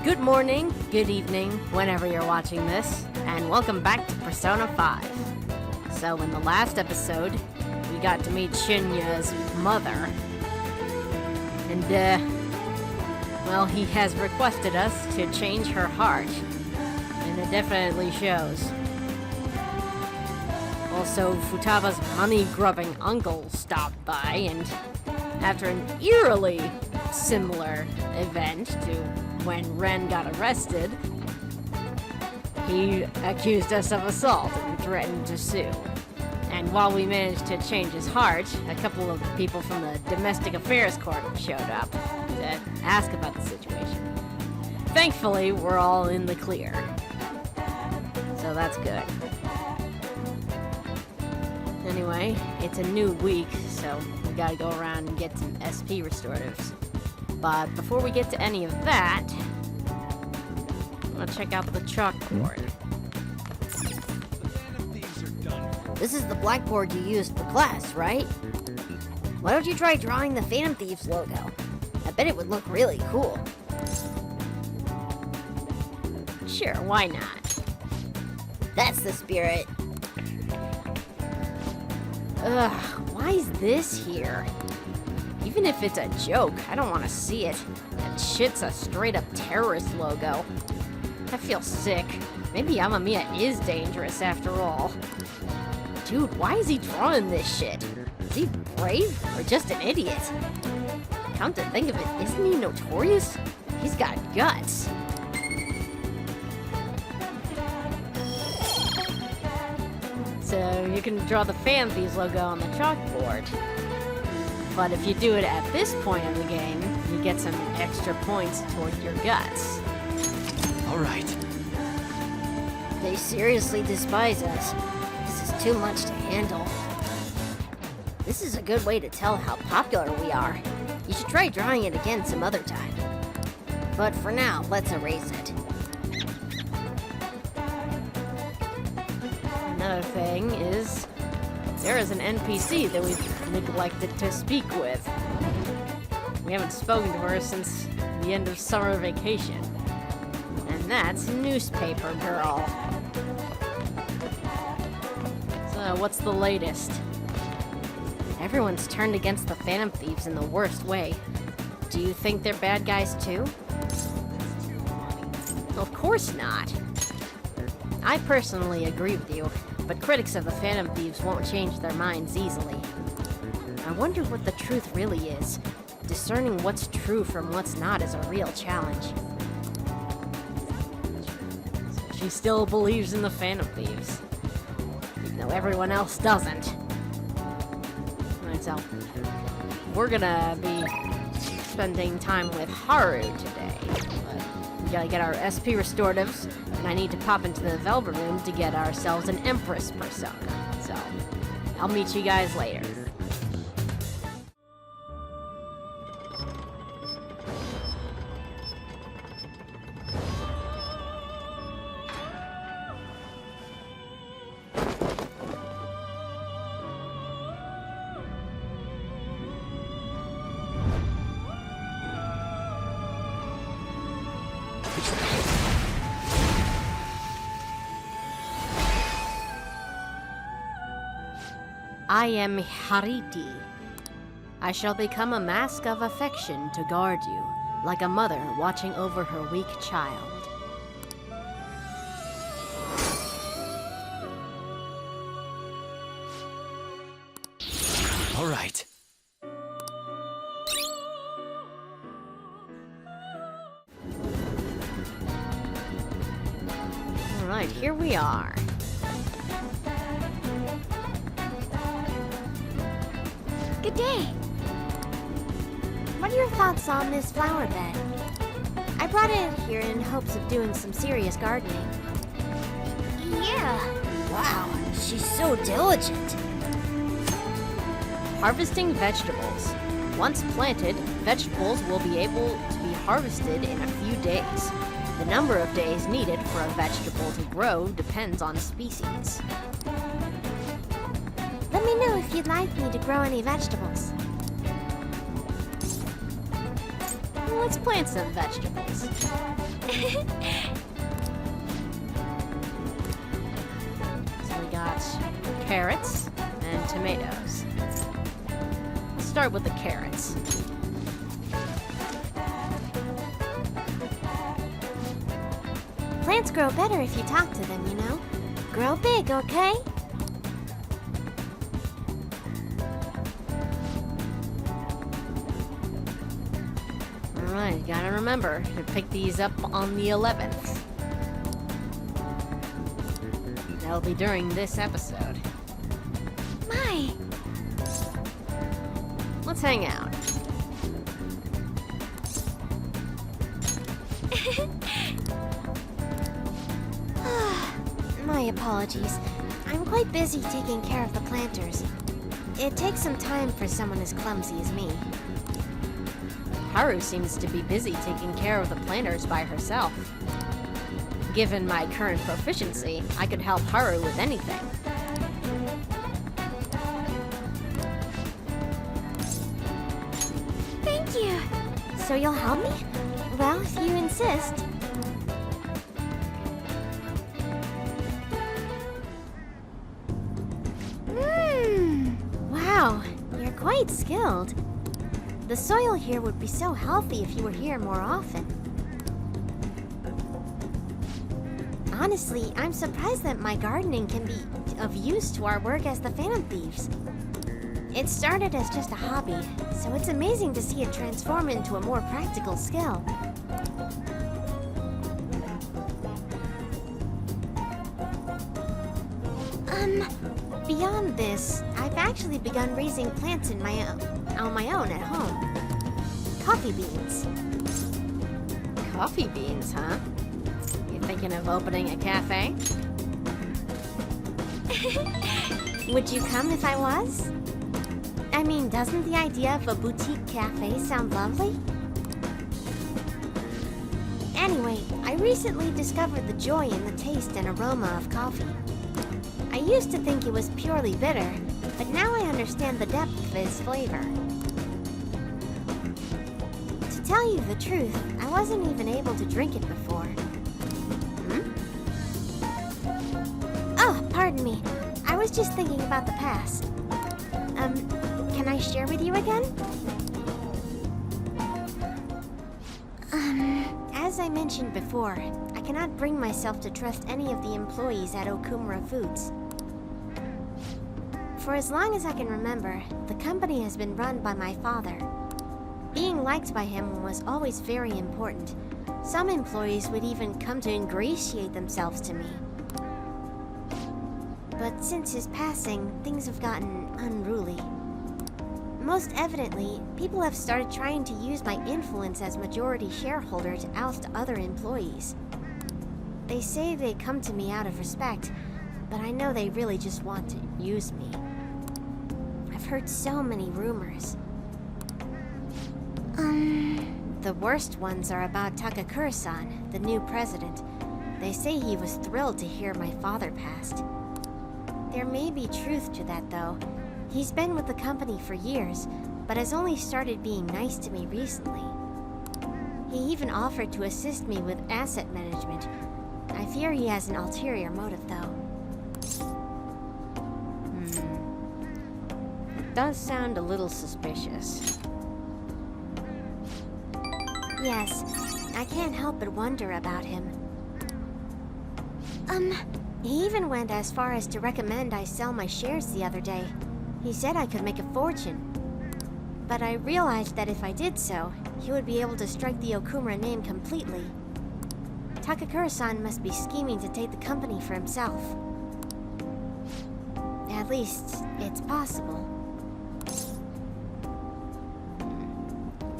Good morning, good evening, whenever you're watching this, and welcome back to Persona 5. So in the last episode, we got to meet Shinya's mother, and well, he has requested us to change her heart, and it definitely shows. Also, Futaba's money-grubbing uncle stopped by, and after an eerily similar event to when Ren got arrested, he accused us of assault and threatened to sue. And while we managed to change his heart, a couple of people from the Domestic Affairs Court showed up to ask about the situation. Thankfully, we're all in the clear. So that's good. Anyway, it's a new week, so we gotta go around and get some SP restoratives. But before we get to any of that, I'm gonna check out the chalkboard. This is the blackboard you used for class, right? Why don't you try drawing the Phantom Thieves logo? I bet it would look really cool. Sure, why not? That's the spirit. Ugh, why is this here? Even if it's a joke, I don't want to see it. That shit's a straight-up terrorist logo. I feel sick. Maybe Amamiya is dangerous after all. Dude, why is he drawing this shit? Is he brave or just an idiot? Come to think of it, isn't he notorious? He's got guts. So you can draw the Phantom Thieves logo on the chalkboard. But if you do it at this point in the game, you get some extra points toward your guts. All right. They seriously despise us. This is too much to handle. This is a good way to tell how popular we are. You should try drawing it again some other time. But for now, let's erase it. Another thing is, there is an NPC that we've neglected to speak with. We haven't spoken to her since the end of summer vacation. And that's Newspaper Girl. So, what's the latest? Everyone's turned against the Phantom Thieves in the worst way. Do you think they're bad guys too? Of course not. I personally agree with you, but critics of the Phantom Thieves won't change their minds easily. I wonder what the truth really is. Discerning what's true from what's not is a real challenge. She still believes in the Phantom Thieves, even though everyone else doesn't. Alright, so we're gonna be spending time with Haru today. But we gotta get our SP restoratives, and I need to pop into the Velvet Room to get ourselves an Empress persona. So I'll meet you guys later. I am Hariti. I shall become a mask of affection to guard you, like a mother watching over her weak child. All right. Alright, here we are. Good day. What are your thoughts on this flower bed? I brought it here in hopes of doing some serious gardening. Yeah. Wow, she's so diligent. Harvesting vegetables. Once planted, vegetables will be able to be harvested in a few days. The number of days needed for a vegetable to grow depends on species. Let me know if you'd like me to grow any vegetables. Let's plant some vegetables. So we got carrots and tomatoes. Let's start with the carrots. Plants grow better if you talk to them, you know? Grow big, okay? Alright, gotta remember to pick these up on the 11th. That'll be during this episode. My! Let's hang out. My apologies. I'm quite busy taking care of the planters. It takes some time for someone as clumsy as me. Haru seems to be busy taking care of the planters by herself. Given my current proficiency, I could help Haru with anything. Thank you! So you'll help me? Well, if you insist. Wow, you're quite skilled. The soil here would be so healthy if you were here more often. Honestly, I'm surprised that my gardening can be of use to our work as the Phantom Thieves. It started as just a hobby, so it's amazing to see it transform into a more practical skill. Beyond this, I've actually begun raising plants on my own at home. Coffee beans. Coffee beans, huh? You thinking of opening a cafe? Would you come if I was? I mean, doesn't the idea of a boutique cafe sound lovely? Anyway, I recently discovered the joy in the taste and aroma of coffee. I used to think it was purely bitter, but now I understand the depth of its flavor. To tell you the truth, I wasn't even able to drink it before. Oh, pardon me. I was just thinking about the past. Can I share with you again? As I mentioned before, I cannot bring myself to trust any of the employees at Okumura Foods. For as long as I can remember, the company has been run by my father. Being liked by him was always very important. Some employees would even come to ingratiate themselves to me. But since his passing, things have gotten unruly. Most evidently, people have started trying to use my influence as majority shareholder to oust other employees. They say they come to me out of respect, but I know they really just want to use me. I've heard so many rumors. The worst ones are about Takakura-san, the new president. They say he was thrilled to hear my father passed. There may be truth to that, though. He's been with the company for years, but has only started being nice to me recently. He even offered to assist me with asset management. I fear he has an ulterior motive, though. It does sound a little suspicious. Yes, I can't help but wonder about him. He even went as far as to recommend I sell my shares the other day. He said I could make a fortune. But I realized that if I did so, he would be able to strike the Okumura name completely. Takakura-san must be scheming to take the company for himself. At least, it's possible.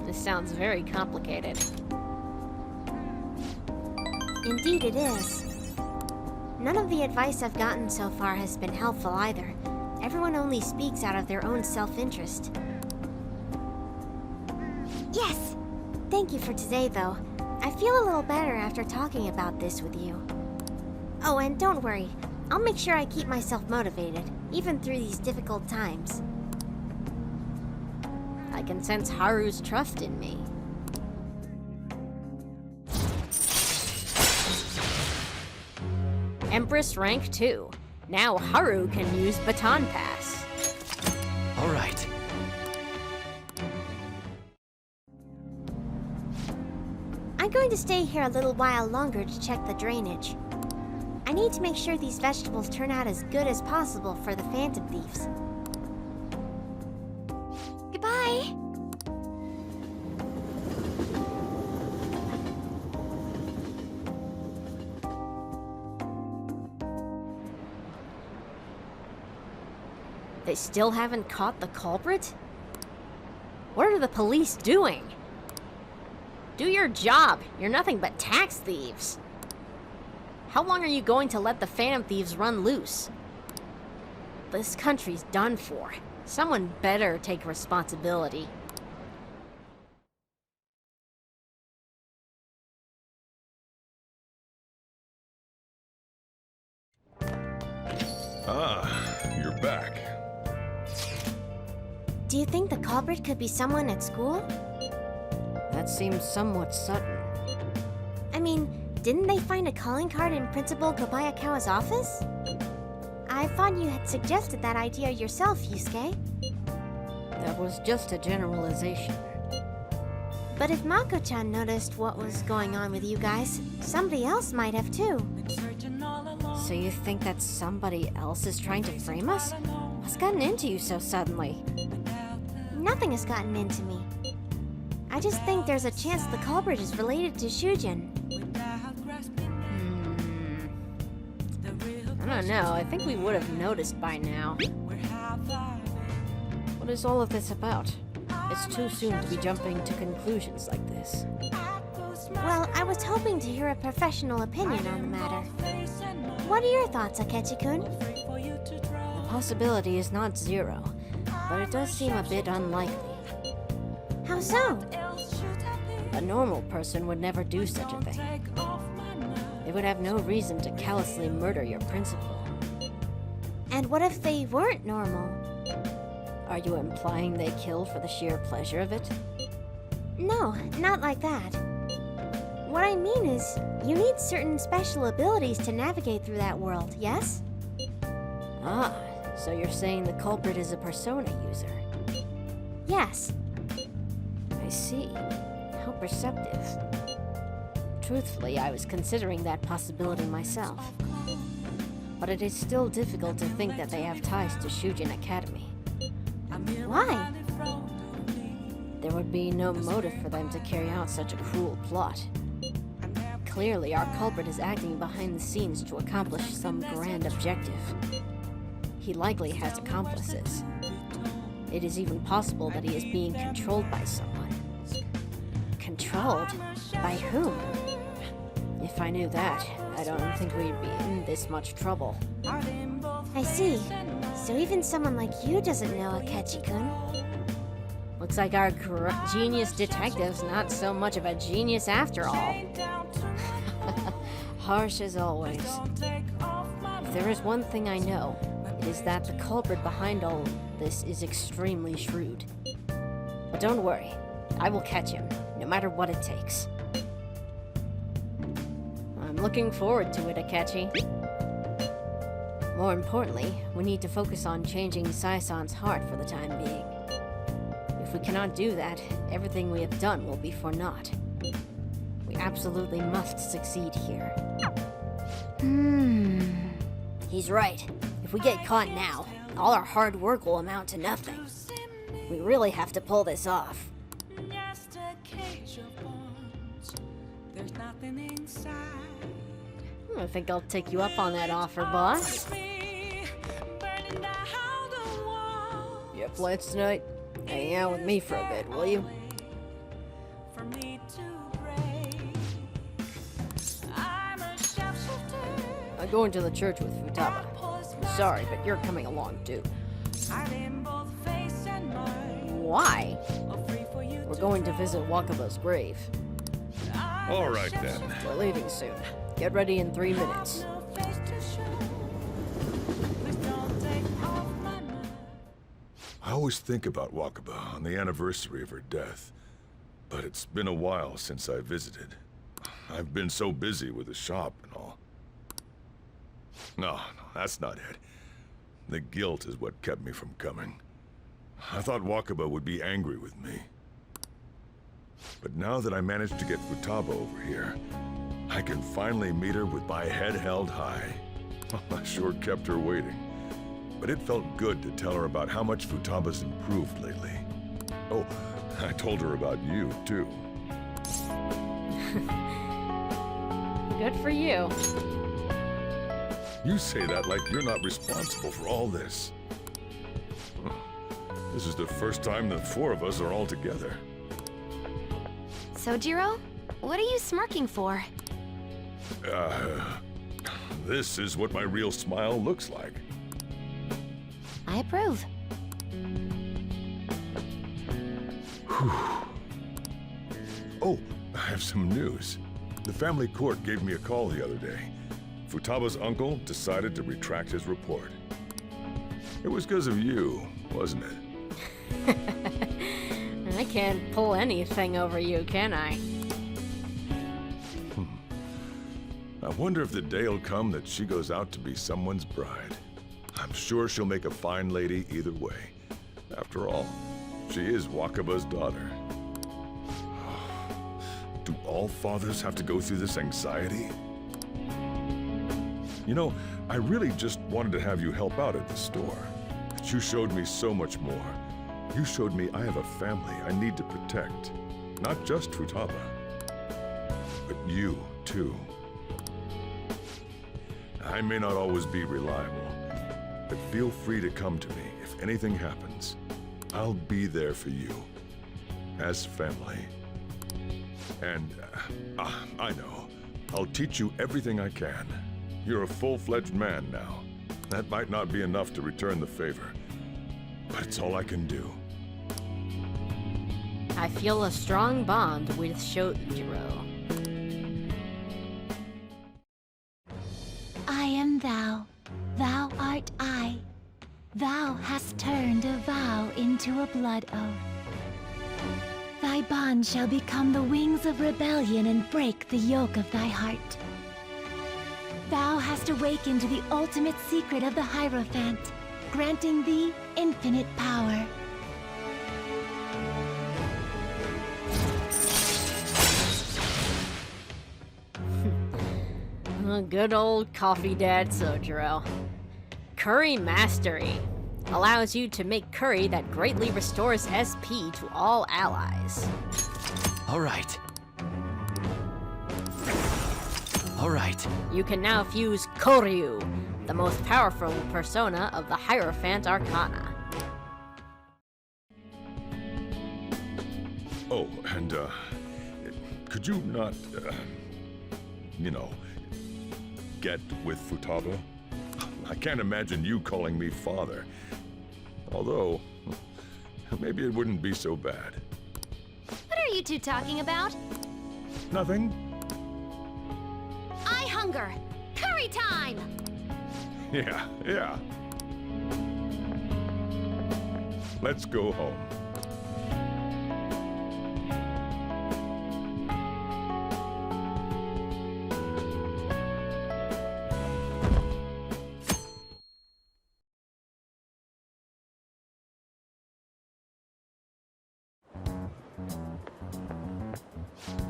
This sounds very complicated. Indeed it is. None of the advice I've gotten so far has been helpful either. Everyone only speaks out of their own self-interest. Yes! Thank you for today, though. I feel a little better after talking about this with you. Oh, and don't worry. I'll make sure I keep myself motivated, even through these difficult times. I can sense Haru's trust in me. Empress rank 2. Now Haru can use Baton Pass. All right. I'm going to stay here a little while longer to check the drainage. I need to make sure these vegetables turn out as good as possible for the Phantom Thieves. Goodbye! They still haven't caught the culprit? What are the police doing? Do your job. You're nothing but tax thieves. How long are you going to let the Phantom Thieves run loose? This country's done for. Someone better take responsibility. Ah, you're back. Do you think the culprit could be someone at school? That seems somewhat sudden. I mean, didn't they find a calling card in Principal Kobayakawa's office? I thought you had suggested that idea yourself, Yusuke. That was just a generalization. But if Mako-chan noticed what was going on with you guys, somebody else might have too. So you think that somebody else is trying to frame us? What's gotten into you so suddenly? Nothing has gotten into me. I just think there's a chance the culprit is related to Shujin. I don't know. I think we would have noticed by now. What is all of this about? It's too soon to be jumping to conclusions like this. Well, I was hoping to hear a professional opinion on the matter. What are your thoughts, Akechi-kun? The possibility is not zero, but it does seem a bit unlikely. How so? A normal person would never do such a thing. They would have no reason to callously murder your principal. And what if they weren't normal? Are you implying they kill for the sheer pleasure of it? No, not like that. What I mean is, you need certain special abilities to navigate through that world, yes? Ah, so you're saying the culprit is a Persona user. Yes. I see. How perceptive. Truthfully, I was considering that possibility myself. But it is still difficult to think that they have ties to Shujin Academy. Why? There would be no motive for them to carry out such a cruel plot. Clearly, our culprit is acting behind the scenes to accomplish some grand objective. He likely has accomplices. It is even possible that he is being controlled by someone. Controlled? By whom? If I knew that, I don't think we'd be in this much trouble. I see. So even someone like you doesn't know Akechi-kun. Looks like our genius detective's not so much of a genius after all. Harsh as always. If there is one thing I know, it is that the culprit behind all this is extremely shrewd. But don't worry, I will catch him, no matter what it takes. I'm looking forward to it, Akechi. More importantly, we need to focus on changing Sai-san's heart for the time being. If we cannot do that, everything we have done will be for naught. We absolutely must succeed here. He's right. If we get caught now, all our hard work will amount to nothing. We really have to pull this off. I think I'll take you up on that offer, boss. You have plans tonight? Hang out with me for a bit, will you? I'm going to the church with Futaba. I'm sorry, but you're coming along too. Why? We're going to visit Wakaba's grave. All right then. We're leaving soon. Get ready in 3 minutes. I always think about Wakaba on the anniversary of her death, but it's been a while since I visited. I've been so busy with the shop and all. No, that's not it. The guilt is what kept me from coming. I thought Wakaba would be angry with me. But now that I managed to get Futaba over here, I can finally meet her with my head held high. I sure kept her waiting. But it felt good to tell her about how much Futaba's improved lately. Oh, I told her about you, too. Good for you. You say that like you're not responsible for all this. This is the first time the four of us are all together. Sojiro, what are you smirking for? This is what my real smile looks like. I approve. Oh, I have some news. The family court gave me a call the other day. Futaba's uncle decided to retract his report. It was because of you, wasn't it? I can't pull anything over you, can I? I wonder if the day will come that she goes out to be someone's bride. I'm sure she'll make a fine lady either way. After all, she is Wakaba's daughter. Do all fathers have to go through this anxiety? You know, I really just wanted to have you help out at the store. But you showed me so much more. You showed me I have a family I need to protect. Not just Futaba, but you, too. I may not always be reliable, but feel free to come to me if anything happens. I'll be there for you, as family. And, I know, I'll teach you everything I can. You're a full-fledged man now. That might not be enough to return the favor, but it's all I can do. I feel a strong bond with Shojiro. I am thou, thou art I. Thou hast turned a vow into a blood oath. Thy bond shall become the wings of rebellion and break the yoke of thy heart. Thou hast awakened the ultimate secret of the Hierophant, granting thee infinite power. Good old coffee dad Sojiro. Curry Mastery allows you to make curry that greatly restores SP to all allies. All right. All right. You can now fuse Koryu, the most powerful persona of the Hierophant Arcana. Oh, and, could you not, you know, get with Futaba? I can't imagine you calling me father. Although, maybe it wouldn't be so bad. What are you two talking about? Nothing? I hunger! Curry time! Yeah. Let's go home.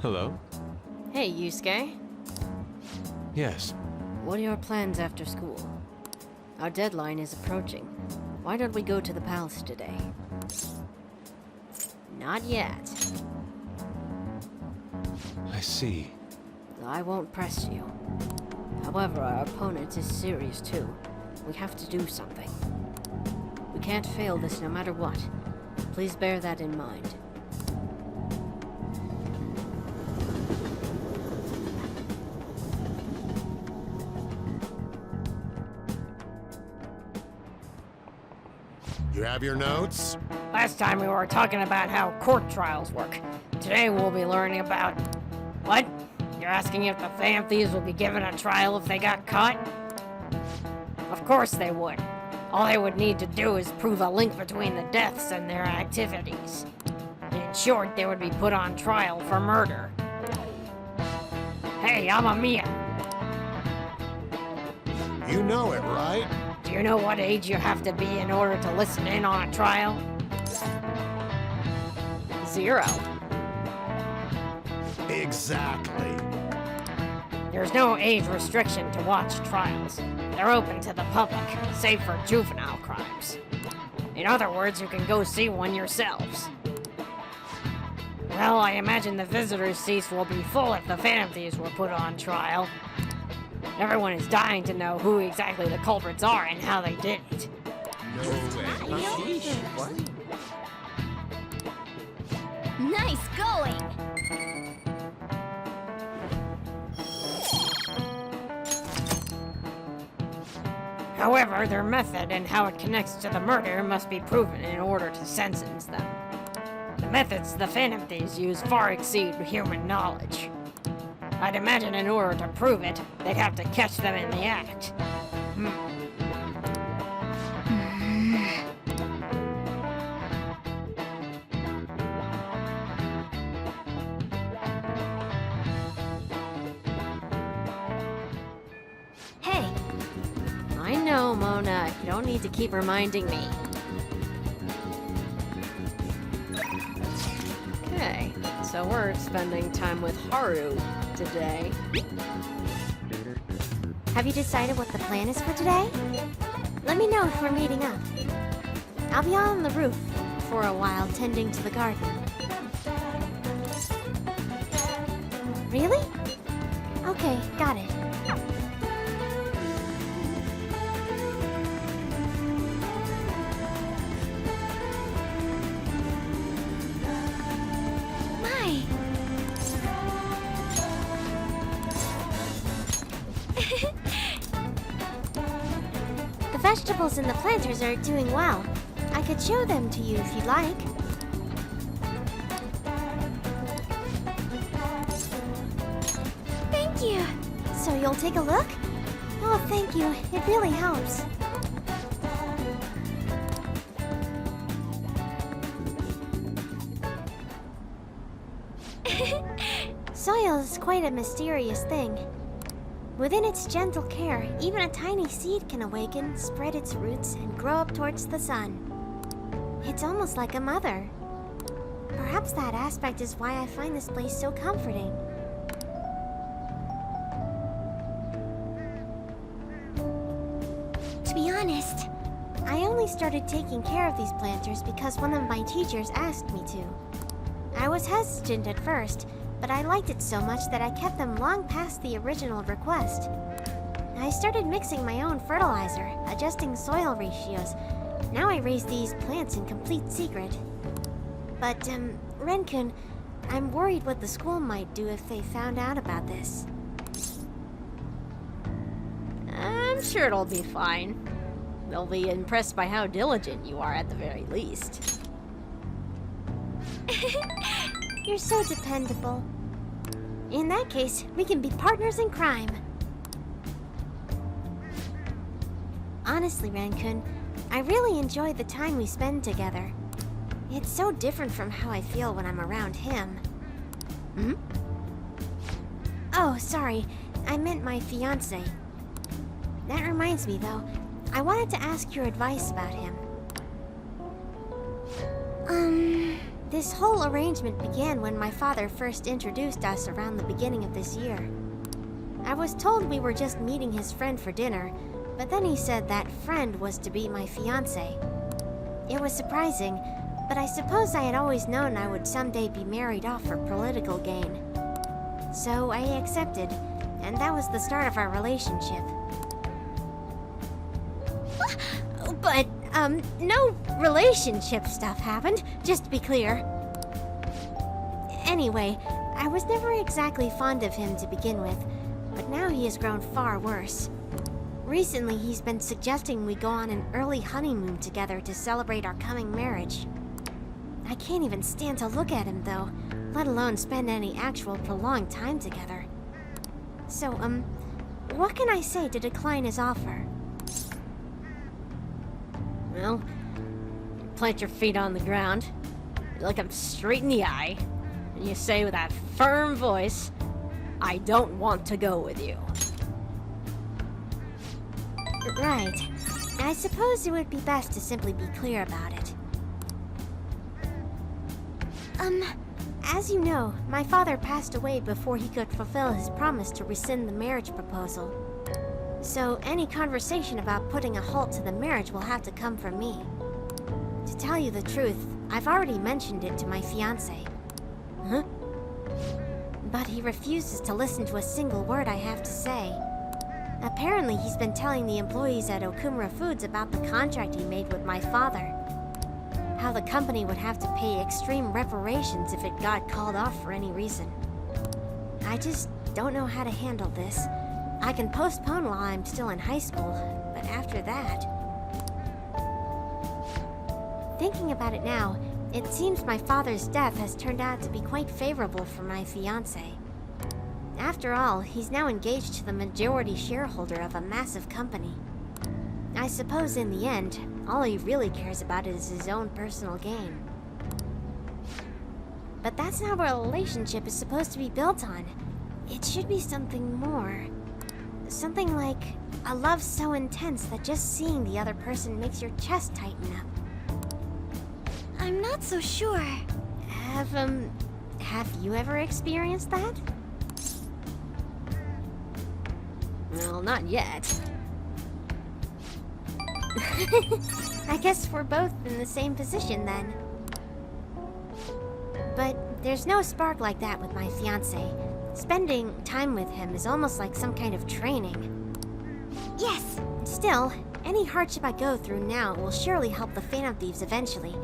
Hello? Hey, Yusuke. Yes. What are your plans after school? Our deadline is approaching. Why don't we go to the palace today? Not yet. I see. I won't press you. However, our opponent is serious too. We have to do something. We can't fail this no matter what. Please bear that in mind. You have your notes? Last time we were talking about how court trials work. Today we'll be learning about... What? You're asking if the Phanthieves will be given a trial if they got caught? Of course they would. All they would need to do is prove a link between the deaths and their activities. In short, they would be put on trial for murder. Hey, I'm Amiya. You know it, right? Do you know what age you have to be in order to listen in on a trial? 0. Exactly. There's no age restriction to watch trials. They're open to the public, save for juvenile crimes. In other words, you can go see one yourselves. Well, I imagine the visitors' seats will be full if the Phantom Thieves were put on trial. Everyone is dying to know who exactly the culprits are and how they did it. Nice going! However, their method and how it connects to the murder must be proven in order to sentence them. The methods the Phantom Thieves use far exceed human knowledge. I'd imagine in order to prove it, they'd have to catch them in the act. Hey, I know, Mona. You don't need to keep reminding me. Okay, so we're spending time with Haru today. Have you decided what the plan is for today? Let me know if we're meeting up. I'll be on the roof for a while tending to the garden. Really? Okay, got it. My! The vegetables and the planters are doing well. I could show them to you if you'd like. Thank you. So you'll take a look? Oh, thank you. It really helps. Soil is quite a mysterious thing. Within its gentle care, even a tiny seed can awaken, spread its roots, and grow up towards the sun. It's almost like a mother. Perhaps that aspect is why I find this place so comforting. To be honest, I only started taking care of these planters because one of my teachers asked me to. I was hesitant at first, but I liked it so much that I kept them long past the original request. I started mixing my own fertilizer, adjusting soil ratios. Now I raise these plants in complete secret. But, Ren-kun, I'm worried what the school might do if they found out about this. I'm sure it'll be fine. They'll be impressed by how diligent you are at the very least. You're so dependable. In that case, we can be partners in crime. Honestly, Ren-kun, I really enjoy the time we spend together. It's so different from how I feel when I'm around him. Oh, sorry. I meant my fiancé. That reminds me, though. I wanted to ask your advice about him. This whole arrangement began when my father first introduced us around the beginning of this year. I was told we were just meeting his friend for dinner, but then he said that friend was to be my fiancé. It was surprising, but I suppose I had always known I would someday be married off for political gain. So I accepted, and that was the start of our relationship. But, no relationship stuff happened, just to be clear. Anyway, I was never exactly fond of him to begin with, but now he has grown far worse. Recently, he's been suggesting we go on an early honeymoon together to celebrate our coming marriage. I can't even stand to look at him, though, let alone spend any actual prolonged time together. So, what can I say to decline his offer? Well, you plant your feet on the ground, you look him straight in the eye, and you say with that firm voice, "I don't want to go with you." Right. I suppose it would be best to simply be clear about it. As you know, my father passed away before he could fulfill his promise to rescind the marriage proposal. So any conversation about putting a halt to the marriage will have to come from me. To tell you the truth, I've already mentioned it to my fiancé. Huh? But he refuses to listen to a single word I have to say. Apparently, he's been telling the employees at Okumura Foods about the contract he made with my father. How the company would have to pay extreme reparations if it got called off for any reason. I just don't know how to handle this. I can postpone while I'm still in high school, but after that... Thinking about it now, it seems my father's death has turned out to be quite favorable for my fiancé. After all, he's now engaged to the majority shareholder of a massive company. I suppose in the end, all he really cares about is his own personal gain. But that's not what a relationship is supposed to be built on. It should be something more. Something like a love so intense that just seeing the other person makes your chest tighten up. I'm not so sure. Have you ever experienced that? Well, not yet. I guess we're both in the same position then. But there's no spark like that with my fiancé. Spending time with him is almost like some kind of training. Yes! Still, any hardship I go through now will surely help the Phantom Thieves eventually.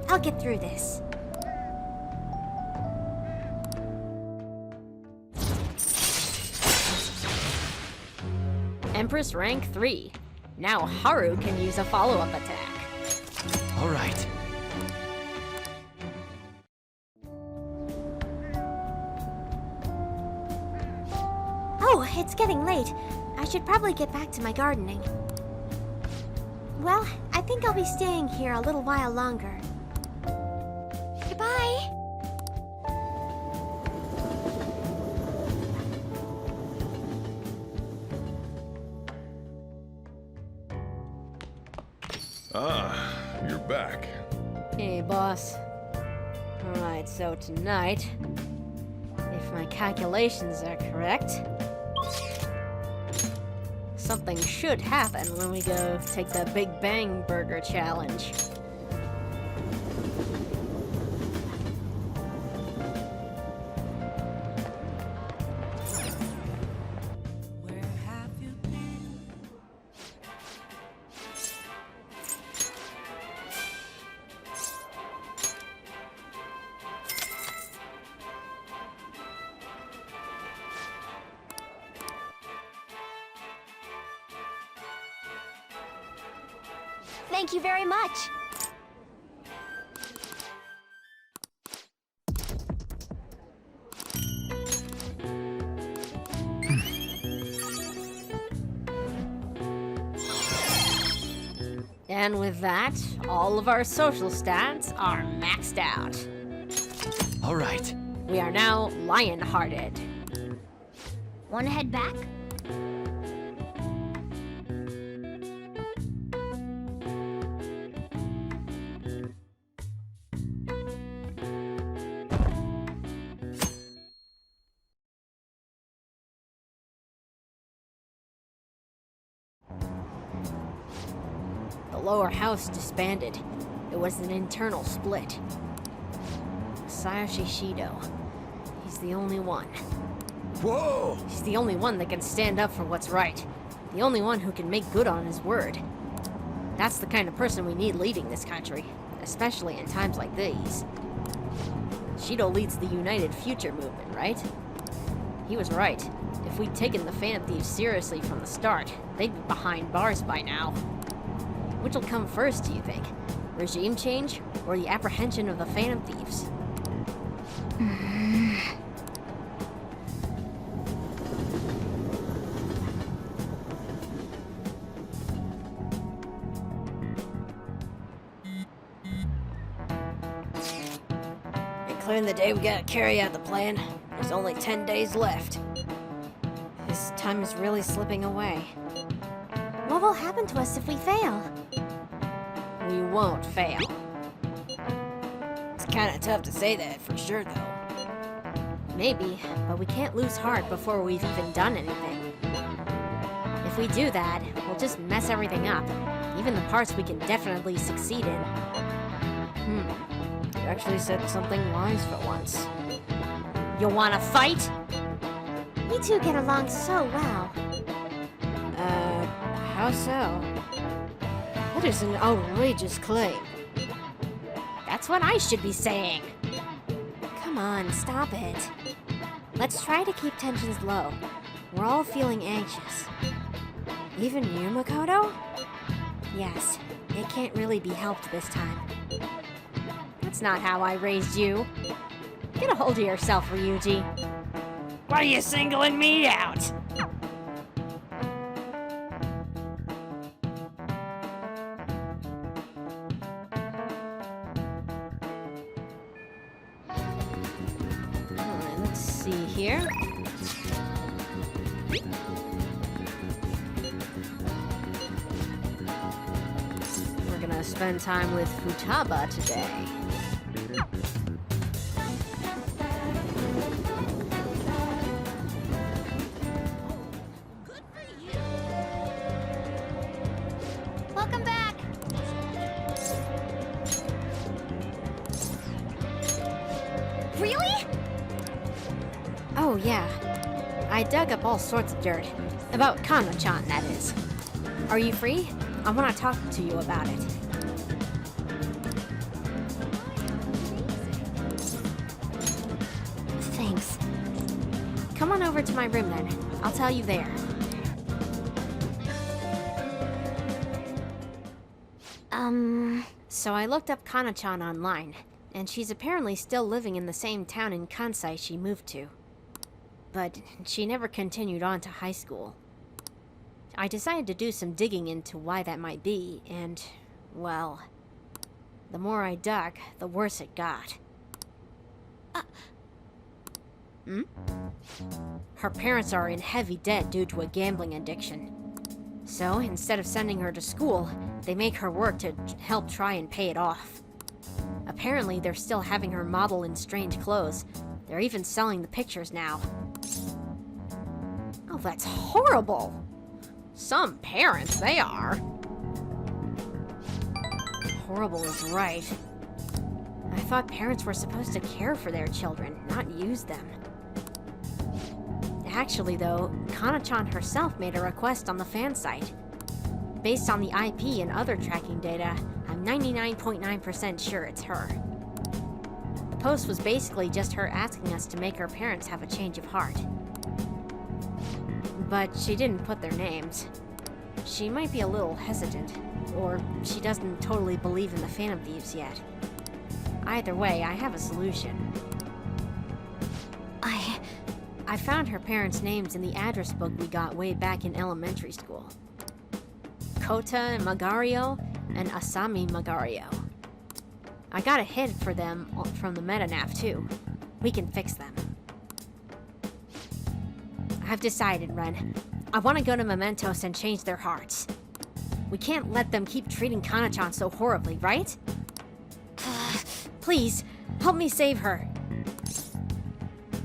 I'll get through this. Empress rank 3. Now Haru can use a follow-up attack. All right. Oh, it's getting late. I should probably get back to my gardening. Well, I think I'll be staying here a little while longer. Goodbye! Ah, you're back. Hey, boss. Alright, so tonight, if my calculations are correct, something should happen when we go take the Big Bang Burger Challenge. Thank you very much! And with that, all of our social stats are maxed out. All right. We are now lion-hearted. Wanna head back? The lower house disbanded. It was an internal split. Masayoshi Shido. He's the only one. Whoa! He's the only one that can stand up for what's right. The only one who can make good on his word. That's the kind of person we need leading this country, especially in times like these. Shido leads the United Future movement, right? He was right. If we'd taken the Phantom Thieves seriously from the start, they'd be behind bars by now. Which'll come first, do you think? Regime change, or the apprehension of the Phantom Thieves? Including the day we gotta carry out the plan, there's only 10 days left. This time is really slipping away. What will happen to us if we fail? We won't fail. It's kind of tough to say that for sure, though. Maybe, but we can't lose heart before we've even done anything. If we do that, we'll just mess everything up, even the parts we can definitely succeed in. You actually said something wise for once. You wanna fight? We two get along so well. How so? That is an outrageous claim. That's what I should be saying. Come on, stop it. Let's try to keep tensions low. We're all feeling anxious. Even you, Makoto? Yes, it can't really be helped this time. That's not how I raised you. Get a hold of yourself, Ryuji. Why are you singling me out? Alright, let's see here. We're gonna spend time with Futaba today. Welcome back! Really? Oh, yeah. I dug up all sorts of dirt. About Kana-chan, that is. Are you free? I want to talk to you about it. Thanks. Come on over to my room then. I'll tell you there. So I looked up Kana-chan online, and she's apparently still living in the same town in Kansai she moved to. But she never continued on to high school. I decided to do some digging into why that might be, and, well, the more I dug, the worse it got. Her parents are in heavy debt due to a gambling addiction. So, instead of sending her to school, they make her work to help try and pay it off. Apparently, they're still having her model in strange clothes. They're even selling the pictures now. Oh, that's horrible! Some parents, they are. Horrible is right. I thought parents were supposed to care for their children, not use them. Actually, though, Kana-chan herself made a request on the fan site. Based on the IP and other tracking data, I'm 99.9% sure it's her. The post was basically just her asking us to make her parents have a change of heart. But she didn't put their names. She might be a little hesitant, or she doesn't totally believe in the Phantom Thieves yet. Either way, I have a solution. I found her parents' names in the address book we got way back in elementary school. Kota Magario and Asami Magario. I got a hit for them from the Metanav too. We can fix them. I've decided, Ren. I want to go to Mementos and change their hearts. We can't let them keep treating Kana-chan so horribly, right? Please, help me save her.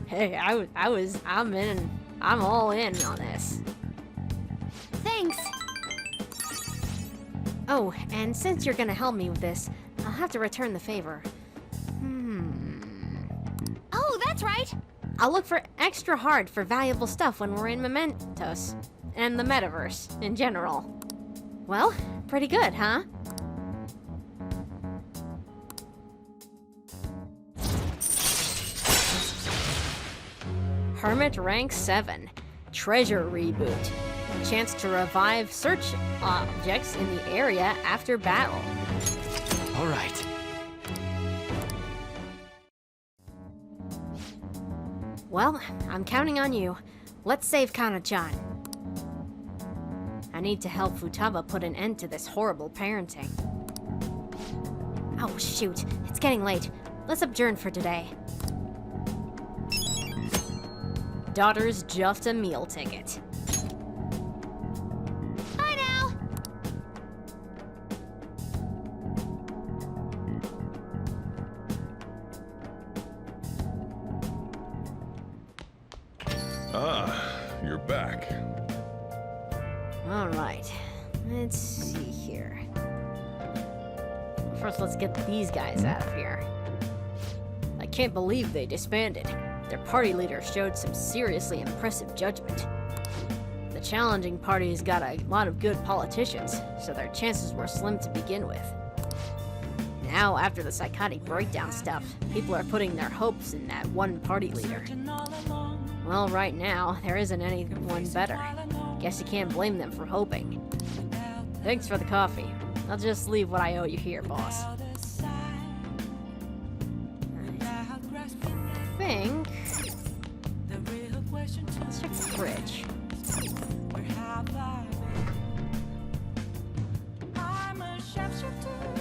Hey, I'm all in on this. Thanks! Oh, and since you're gonna help me with this, I'll have to return the favor. Oh, that's right! I'll look for extra hard for valuable stuff when we're in Mementos, and the metaverse in general. Well, pretty good, huh? Hermit rank 7. Treasure reboot. Chance to revive search objects in the area after battle. All right. Well, I'm counting on you. Let's save Kana-chan. I need to help Futaba put an end to this horrible parenting. Oh, shoot. It's getting late. Let's adjourn for today. Daughter's just a meal ticket. Bye now! Ah, you're back. All right. Let's see here. First, let's get these guys out of here. I can't believe they disbanded. Their party leader showed some seriously impressive judgment. The challenging party's got a lot of good politicians, so their chances were slim to begin with. Now, after the psychotic breakdown stuff, people are putting their hopes in that one party leader. Well, right now, there isn't anyone better. Guess you can't blame them for hoping. Thanks for the coffee. I'll just leave what I owe you here, boss. I think... Let's check the fridge.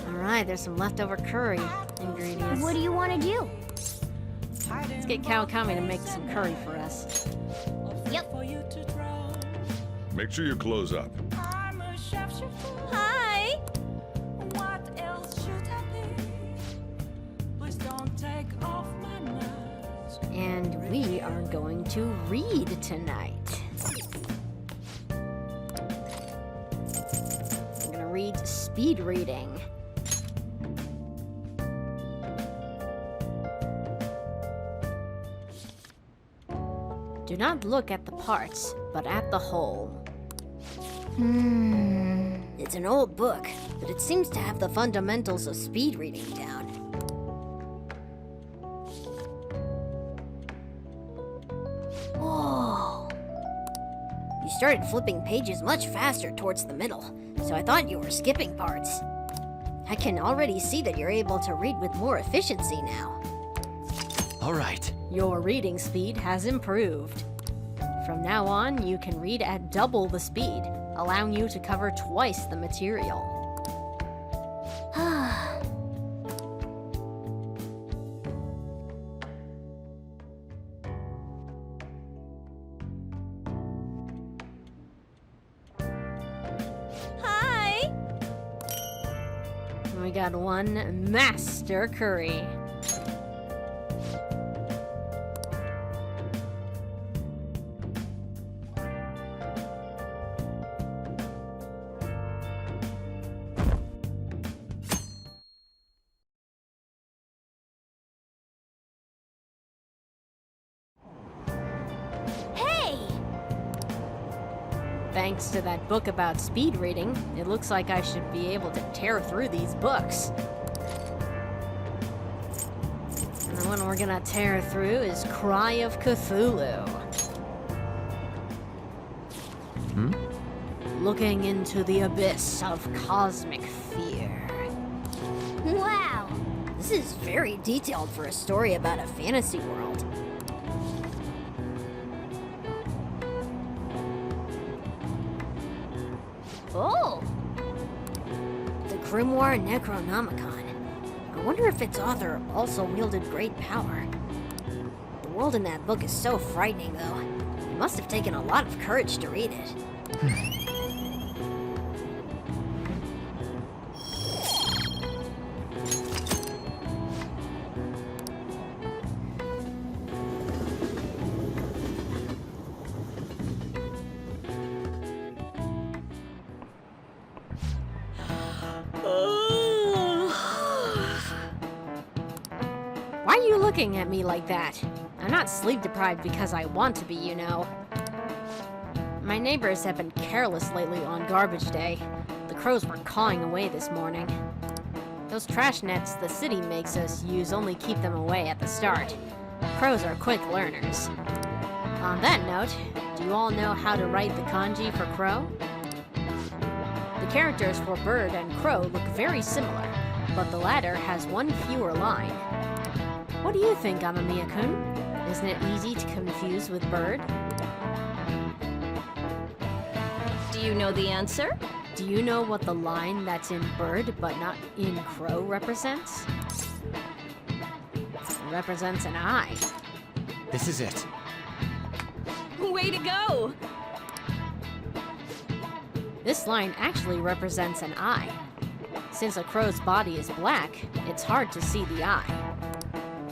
Alright, there's some leftover curry ingredients. What do you want to do? Let's get Kawakami to make some curry for us. Yep. Make sure you close up. Hi! What else should I be? Please don't take off my mask. And we are going to read tonight. I'm gonna read speed reading. Do not look at the parts, but at the whole. It's an old book, but it seems to have the fundamentals of speed reading down. Whoa! You started flipping pages much faster towards the middle, so I thought you were skipping parts. I can already see that you're able to read with more efficiency now. All right. Your reading speed has improved. From now on, you can read at double the speed, allowing you to cover twice the material. Hi! We got one master curry. Thanks to that book about speed reading, it looks like I should be able to tear through these books. And the one we're gonna tear through is Cry of Cthulhu. Looking into the abyss of cosmic fear. Wow! This is very detailed for a story about a fantasy world. Oh! The Grimoire Necronomicon. I wonder if its author also wielded great power. The world in that book is so frightening, though. It must have taken a lot of courage to read it. Why are you looking at me like that? I'm not sleep deprived because I want to be, you know. My neighbors have been careless lately on garbage day. The crows were cawing away this morning. Those trash nets the city makes us use only keep them away at the start. Crows are quick learners. On that note, do you all know how to write the kanji for crow? The characters for bird and crow look very similar, but the latter has one fewer line. What do you think, Amamiya-kun? Isn't it easy to confuse with bird? Do you know the answer? Do you know what the line that's in bird but not in crow represents? It represents an eye. This is it. Way to go! This line actually represents an eye. Since a crow's body is black, it's hard to see the eye.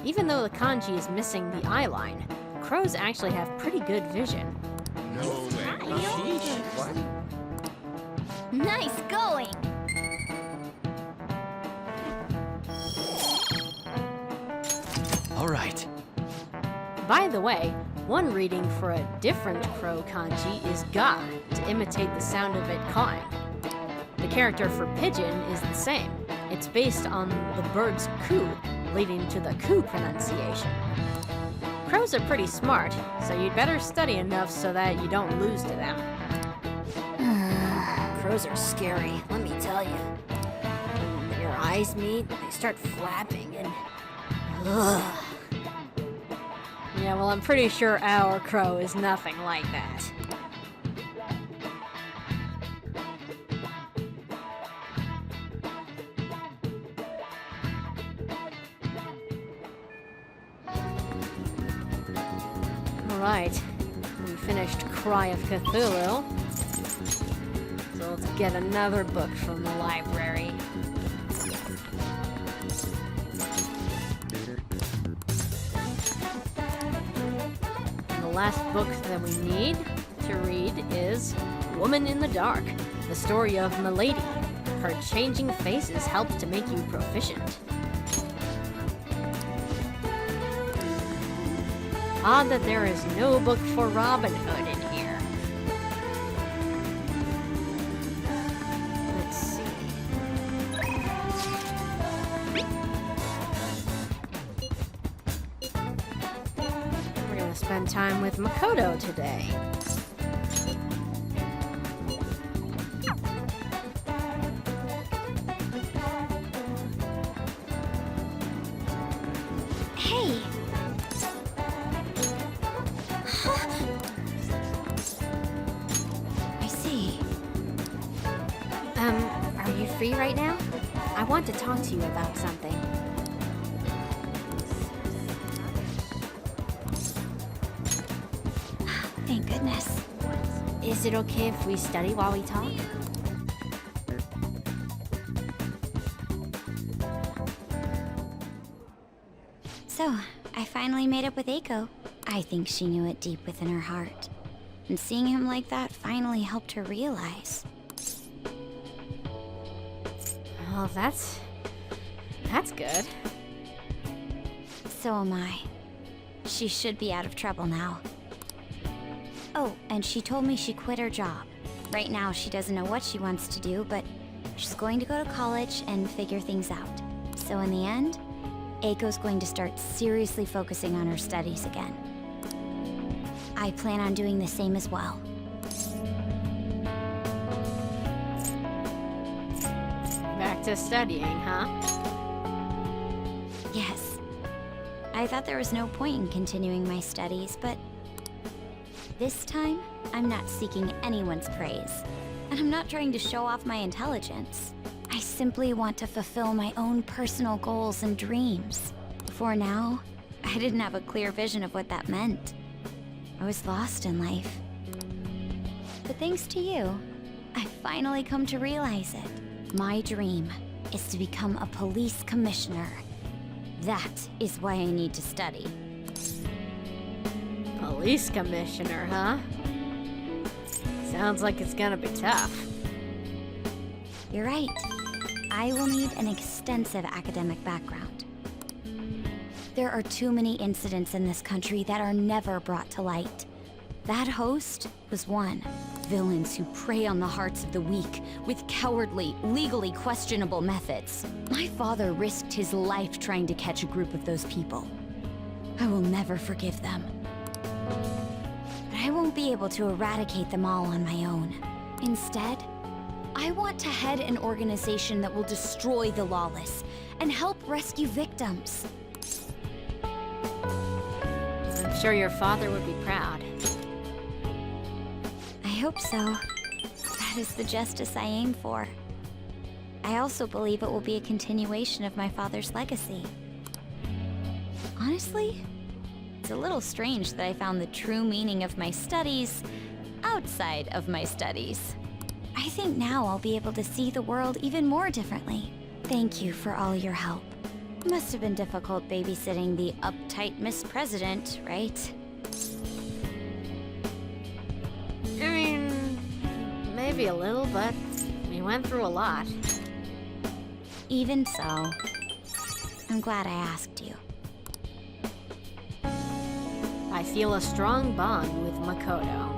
Even though the kanji is missing the eye line, crows actually have pretty good vision. Nice going! All right. By the way, one reading for a different crow kanji is ga, to imitate the sound of it cawing. The character for pigeon is the same. It's based on the bird's coo, leading to the coo pronunciation. Crows are pretty smart, so you'd better study enough so that you don't lose to them. Crows are scary, let me tell you. When your eyes meet, they start flapping and... Ugh. Yeah, well, I'm pretty sure our crow is nothing like that. Alright, we finished Cry of Cthulhu. So let's get another book from the library. And the last book that we need to read is Woman in the Dark, the story of Milady. Her changing faces help to make you proficient. Odd that there is no book for Robin Hood in here. Let's see. We're gonna spend time with Makoto today. Hey! I see. Are you free right now? I want to talk to you about something. Thank goodness. Is it okay if we study while we talk? So, I finally made up with Eiko. I think she knew it deep within her heart. And seeing him like that finally helped her realize. Well, that's good. So am I. She should be out of trouble now. Oh, and she told me she quit her job. Right now, she doesn't know what she wants to do, but she's going to go to college and figure things out. So in the end, Eiko's going to start seriously focusing on her studies again. I plan on doing the same as well. Back to studying, huh? Yes. I thought there was no point in continuing my studies, but this time, I'm not seeking anyone's praise. And I'm not trying to show off my intelligence. I simply want to fulfill my own personal goals and dreams. Before now, I didn't have a clear vision of what that meant. I was lost in life. But thanks to you, I finally come to realize it. My dream is to become a police commissioner. That is why I need to study. Police commissioner, huh? Sounds like it's gonna be tough. You're right. I will need an extensive academic background. There are too many incidents in this country that are never brought to light. That host was one. Villains who prey on the hearts of the weak with cowardly, legally questionable methods. My father risked his life trying to catch a group of those people. I will never forgive them. But I won't be able to eradicate them all on my own. Instead, I want to head an organization that will destroy the lawless and help rescue victims. I'm sure your father would be proud. I hope so. That is the justice I aim for. I also believe it will be a continuation of my father's legacy. Honestly, it's a little strange that I found the true meaning of my studies outside of my studies. I think now I'll be able to see the world even more differently. Thank you for all your help. Must have been difficult babysitting the uptight Miss President, right? Maybe a little, but we went through a lot. Even so, I'm glad I asked you. I feel a strong bond with Makoto.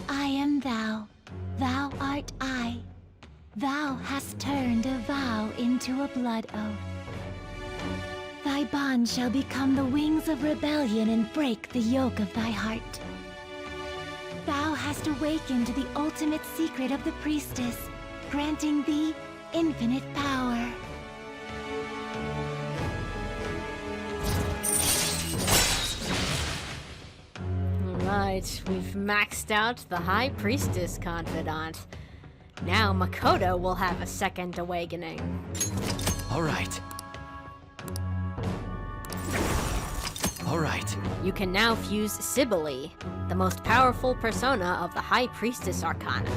I am thou, thou art I. Thou hast turned a vow into a blood oath. Thy bond shall become the wings of rebellion and break the yoke of thy heart. Thou hast awakened the ultimate secret of the priestess, granting thee infinite power. Alright, we've maxed out the High Priestess Confidant. Now Makoto will have a second awakening. All right. All right. You can now fuse Sibylle, the most powerful persona of the High Priestess Arcana.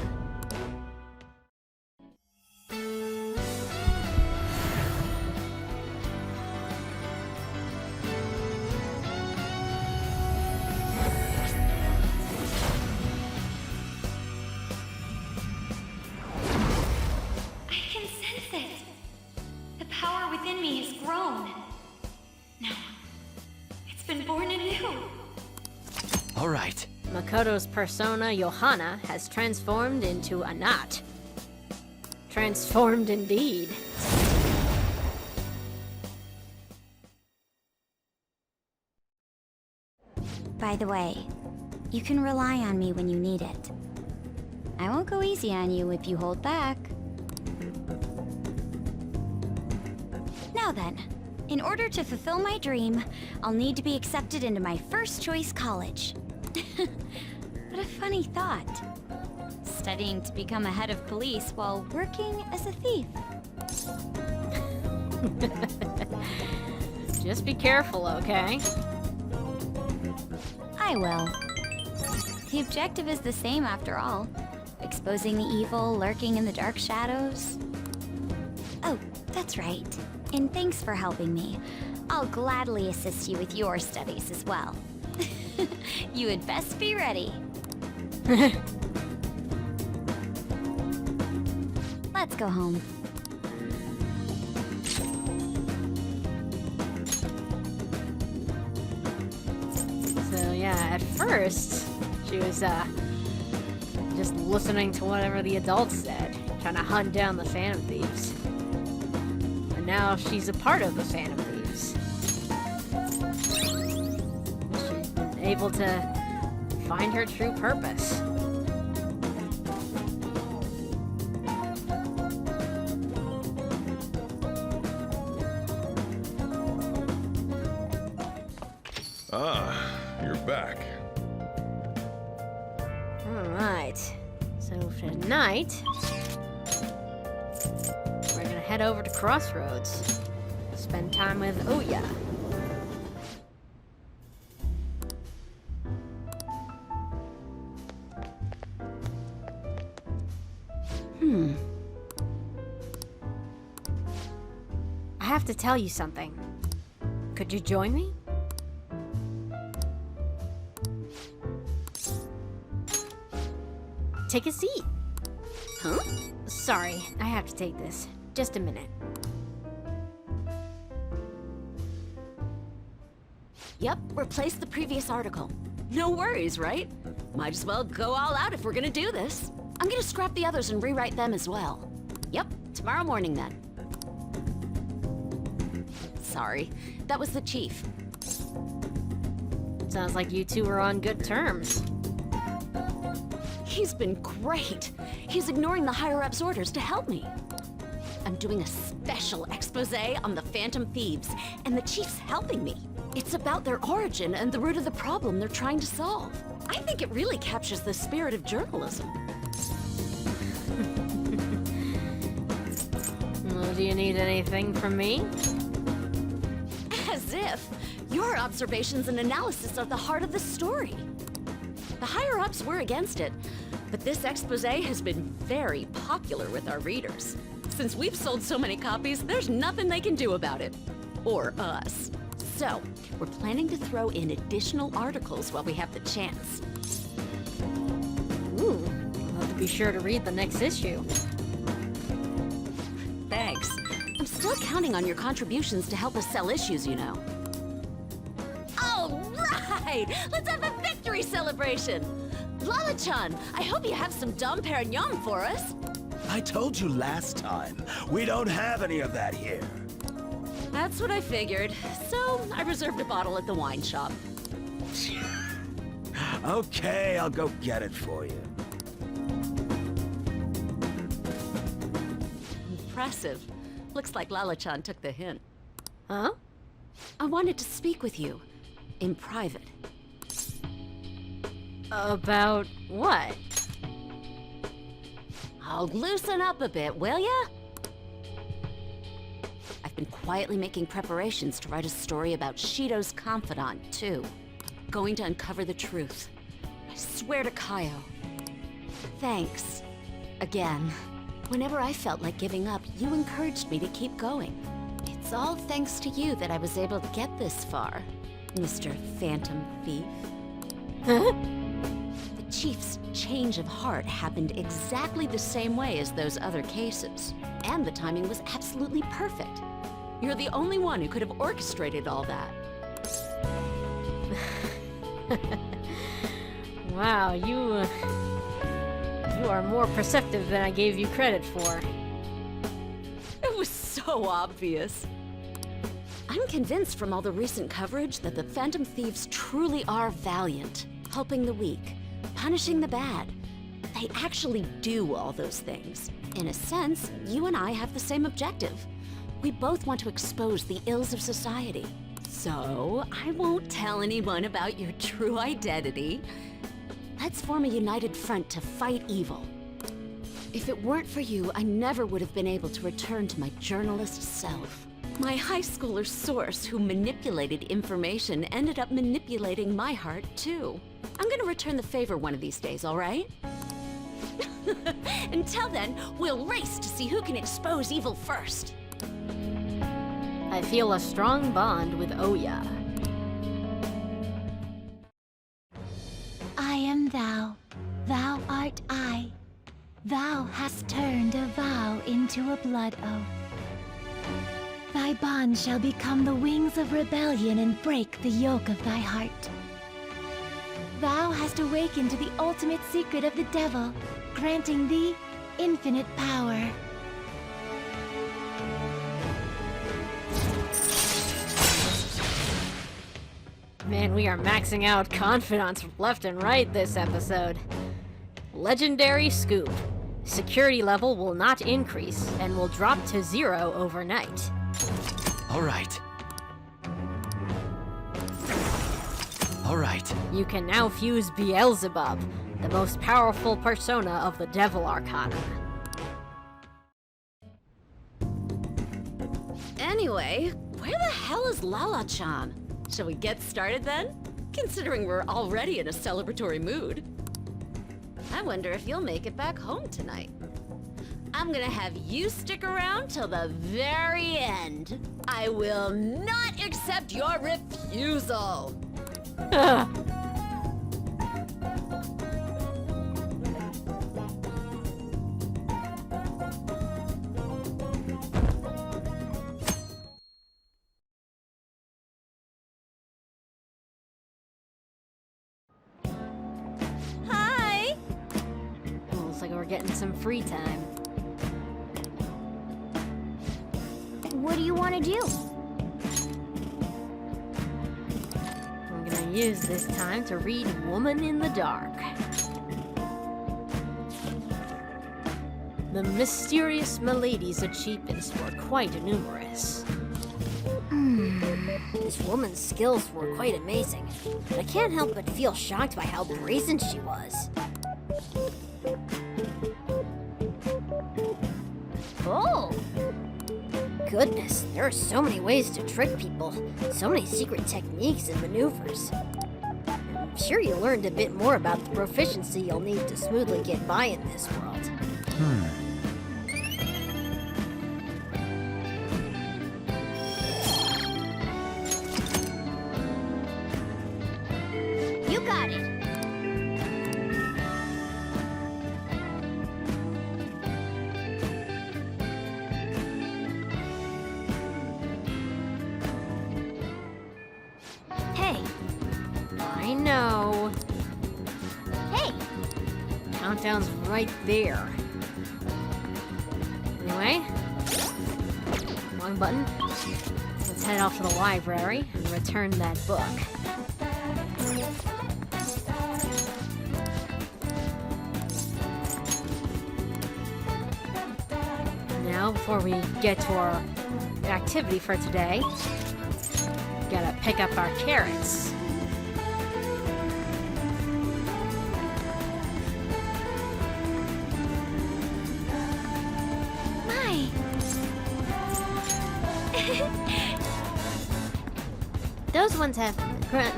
I can sense it. The power within me has grown. No, it's been born anew. All right. Makoto's persona, Johanna, has transformed into a knot. Transformed indeed. By the way, you can rely on me when you need it. I won't go easy on you if you hold back. Now then, in order to fulfill my dream, I'll need to be accepted into my first choice college. What a funny thought. Studying to become a head of police while working as a thief. Just be careful, okay? I will. The objective is the same after all. Exposing the evil lurking in the dark shadows. Oh, that's right. And thanks for helping me. I'll gladly assist you with your studies as well. You had best be ready. Let's go home. So yeah, at first, she was just listening to whatever the adults said, trying to hunt down the Phantom Thieves. And now she's a part of the Phantom Thieves. She's been able to find her true purpose. Ah, you're back. Alright, so for tonight, we're gonna head over to Crossroads, spend time with Ouya. I have to tell you something. Could you join me? Take a seat. Huh? Sorry, I have to take this. Just a minute. Yep, replace the previous article. No worries, right? Might as well go all out if we're gonna do this. I'm gonna scrap the others and rewrite them as well. Yep, tomorrow morning then. Sorry, that was the chief. Sounds like you two are on good terms. He's been great. He's ignoring the higher-ups' orders to help me. I'm doing a special expose on the Phantom Thieves, and the chief's helping me. It's about their origin and the root of the problem they're trying to solve. I think it really captures the spirit of journalism. Well, do you need anything from me? As if. Your observations and analysis are the heart of the story. The higher-ups were against it, but this expose has been very popular with our readers. Since we've sold so many copies, there's nothing they can do about it. Or us. So, we're planning to throw in additional articles while we have the chance. Ooh, I'll have to be sure to read the next issue. Thanks. I'm still counting on your contributions to help us sell issues, you know. All right! Let's have a victory celebration! Lala-chan, I hope you have some Dom Perignon for us. I told you last time, we don't have any of that here. That's what I figured. So, I reserved a bottle at the wine shop. Okay, I'll go get it for you. Impressive. Looks like Lala-chan took the hint. Huh? I wanted to speak with you. In private. About what? Oh, loosen up a bit, will ya? I've been quietly making preparations to write a story about Shido's confidant, too. Going to uncover the truth. I swear to Kaio. Thanks. Again. Whenever I felt like giving up, you encouraged me to keep going. It's all thanks to you that I was able to get this far, Mr. Phantom Thief. Huh? The Chief's change of heart happened exactly the same way as those other cases. And the timing was absolutely perfect. You're the only one who could have orchestrated all that. Wow, you are more perceptive than I gave you credit for. It was so obvious. I'm convinced from all the recent coverage that the Phantom Thieves truly are valiant, helping the weak, punishing the bad. They actually do all those things. In a sense, you and I have the same objective. We both want to expose the ills of society. So, I won't tell anyone about your true identity. Let's form a united front to fight evil. If it weren't for you, I never would have been able to return to my journalist self. My high schooler source who manipulated information ended up manipulating my heart, too. I'm gonna return the favor one of these days, all right? Until then, we'll race to see who can expose evil first. I feel a strong bond with Oya. I am thou, thou art I. Thou hast turned a vow into a blood oath. Thy bond shall become the wings of rebellion and break the yoke of thy heart. Thou hast awakened to the ultimate secret of the devil, granting thee infinite power. Man, we are maxing out confidants left and right this episode. Legendary Scoop. Security level will not increase and will drop to 0 overnight. All right. All right. You can now fuse Beelzebub, the most powerful persona of the Devil Arcana. Anyway, where the hell is Lala-chan? Shall we get started then? Considering we're already in a celebratory mood. I wonder if you'll make it back home tonight. I'm gonna have you stick around till the very end. I will not accept your refusal. Hi! Looks like we're getting some free time. What do you want to do? I'm gonna use this time to read Woman in the Dark. The mysterious maladies achievements were quite numerous. This woman's skills were quite amazing, but I can't help but feel shocked by how brazen she was. Oh! Goodness, there are so many ways to trick people, so many secret techniques and maneuvers. I'm sure you learned a bit more about the proficiency you'll need to smoothly get by in this world. Countdown's right there. Anyway, wrong button. Let's head off to the library and return that book. Now, before we get to our activity for today, gotta pick up our carrots. My! Those ones have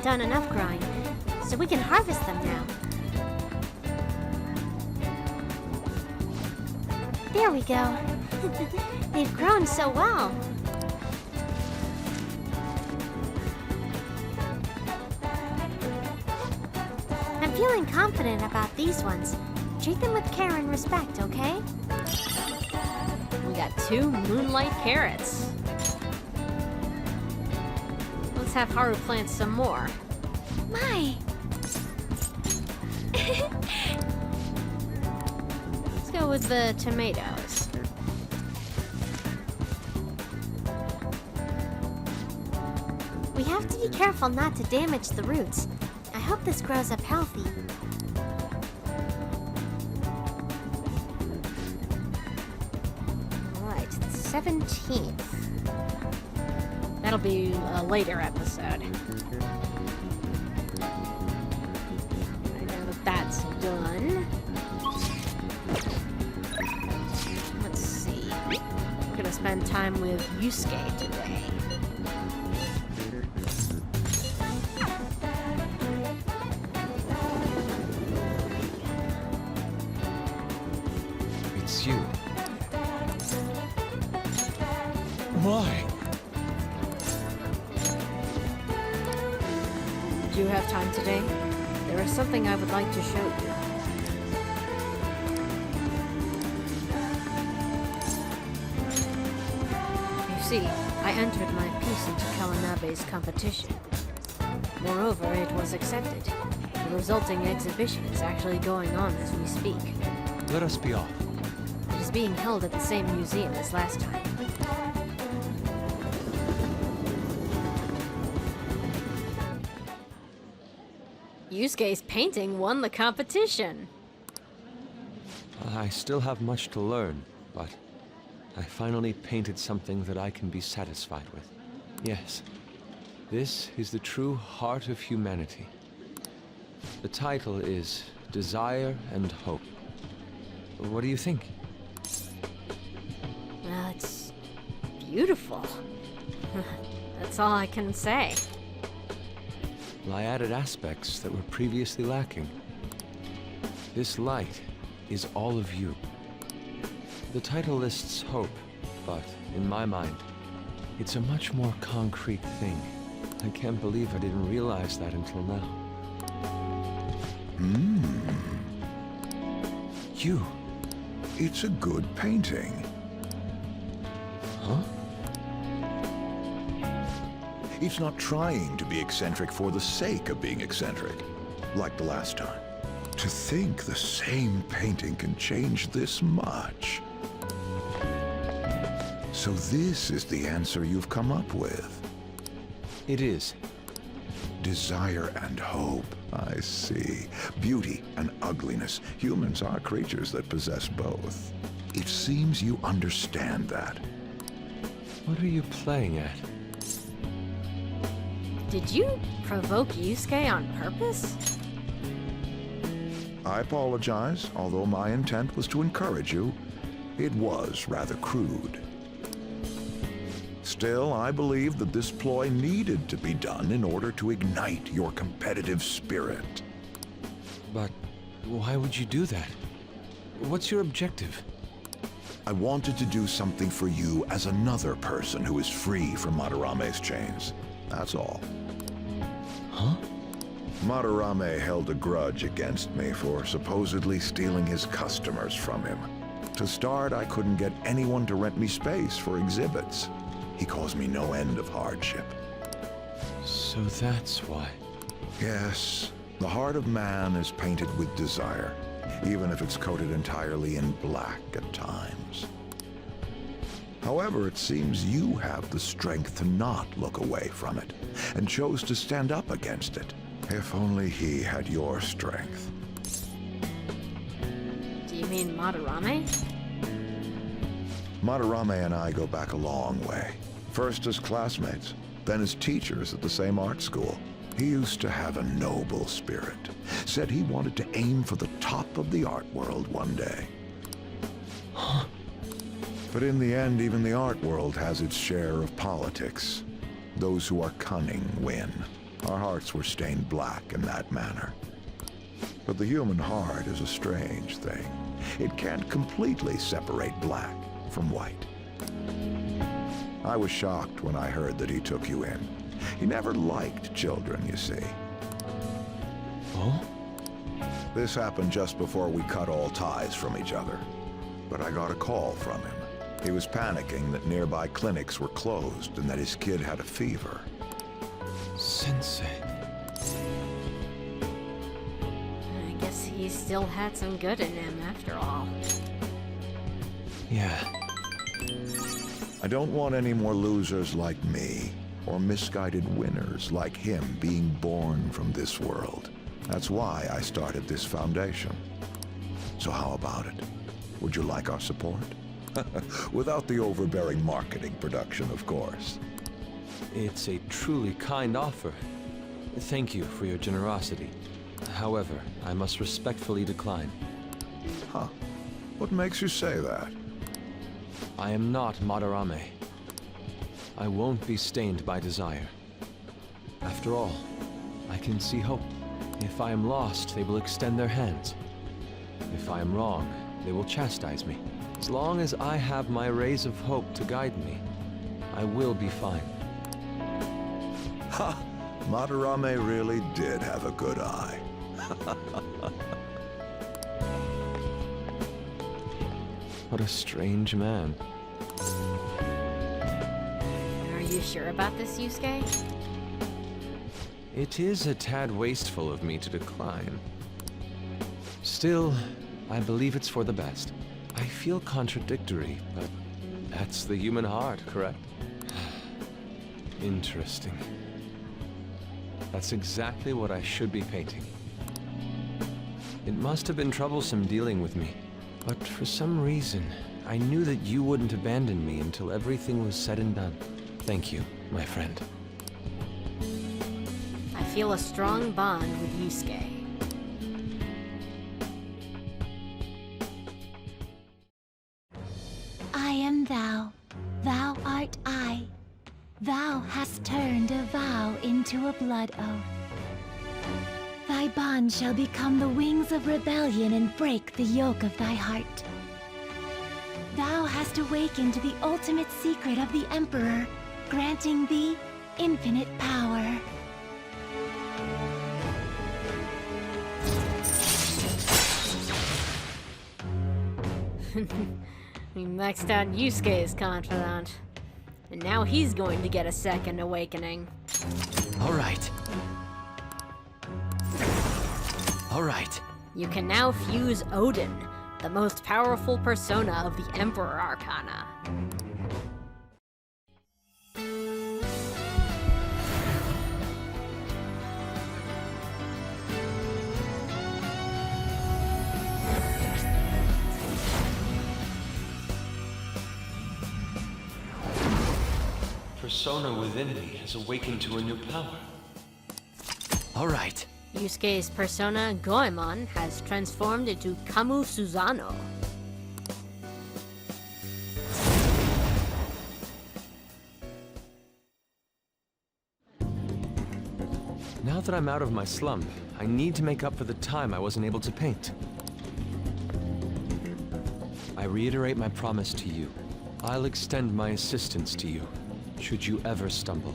done enough growing, so we can harvest them now. There we go. They've grown so well. I'm feeling confident about these ones. Treat them with care and respect, okay? We got 2 moonlight carrots. Let's have Haru plant some more. My! Let's go with the tomatoes. We have to be careful not to damage the roots. I hope this grows up healthy. Alright, 17th. That'll be a later episode. Right, now that that's done. Let's see. We're gonna spend time with Yusuke today. It's you. Why? Do you have time today? There is something I would like to show you. You see, I entered my piece into Kawanabe's competition. Moreover, it was accepted. The resulting exhibition is actually going on as we speak. Let us be off. It is being held at the same museum as last time. Yusuke's painting won the competition. I still have much to learn, but I finally painted something that I can be satisfied with. Yes, this is the true heart of humanity. The title is Desire and Hope. What do you think? Well, it's beautiful. That's all I can say. Well, I added aspects that were previously lacking. This light is all of you. The title lists hope, but in my mind, it's a much more concrete thing. I can't believe I didn't realize that until now. You. It's a good painting. Huh? It's not trying to be eccentric for the sake of being eccentric, like the last time. To think the same painting can change this much. So this is the answer you've come up with. It is. Desire and hope. I see. Beauty and ugliness. Humans are creatures that possess both. It seems you understand that. What are you playing at? Did you provoke Yusuke on purpose? I apologize, although my intent was to encourage you. It was rather crude. Still, I believe that this ploy needed to be done in order to ignite your competitive spirit. But why would you do that? What's your objective? I wanted to do something for you as another person who is free from Madarame's chains. That's all. Huh? Madarame held a grudge against me for supposedly stealing his customers from him. To start, I couldn't get anyone to rent me space for exhibits. He caused me no end of hardship. So that's why. Yes, the heart of man is painted with desire. even if it's coated entirely in black at times. However, it seems you have the strength to not look away from it, and chose to stand up against it. If only he had your strength. Do you mean Madarame? Madarame and I go back a long way. First as classmates, then as teachers at the same art school. He used to have a noble spirit. Said he wanted to aim for the top of the art world one day. But in the end, even the art world has its share of politics. Those who are cunning win. Our hearts were stained black in that manner. But the human heart is a strange thing. It can't completely separate black from white. I was shocked when I heard that he took you in. He never liked children, you see. Oh? This happened just before we cut all ties from each other. But I got a call from him. He was panicking that nearby clinics were closed and that his kid had a fever. Sensei. I guess he still had some good in him after all. Yeah. I don't want any more losers like me, or misguided winners like him being born from this world. That's why I started this foundation. So how about it? Would you like our support? Without the overbearing marketing production, of course. It's a truly kind offer. Thank you for your generosity. However, I must respectfully decline. Huh. What makes you say that? I am not Madarame. I won't be stained by desire. After all, I can see hope. If I am lost, they will extend their hands. If I am wrong, they will chastise me. As long as I have my rays of hope to guide me, I will be fine. Ha! Madarame really did have a good eye. What a strange man. Are you sure about this, Yusuke? It is a tad wasteful of me to decline. Still, I believe it's for the best. I feel contradictory, but that's the human heart, correct? Interesting. That's exactly what I should be painting. It must have been troublesome dealing with me, but for some reason, I knew that you wouldn't abandon me until everything was said and done. Thank you, my friend. I feel a strong bond with Yusuke. I am thou, thou art I. Thou hast turned a vow into a blood oath. Thy bond shall become the wings of rebellion and break the yoke of thy heart. Thou hast awakened the ultimate secret of the Emperor, granting thee infinite power. We maxed out Yusuke's confidant. And now he's going to get a second awakening. All right. All right. You can now fuse Odin, the most powerful persona of the Emperor Arcana. Persona within me has awakened to a new power. All right. Yusuke's persona, Goemon, has transformed into Kamu Suzano. Now that I'm out of my slump, I need to make up for the time I wasn't able to paint. I reiterate my promise to you. I'll extend my assistance to you, should you ever stumble.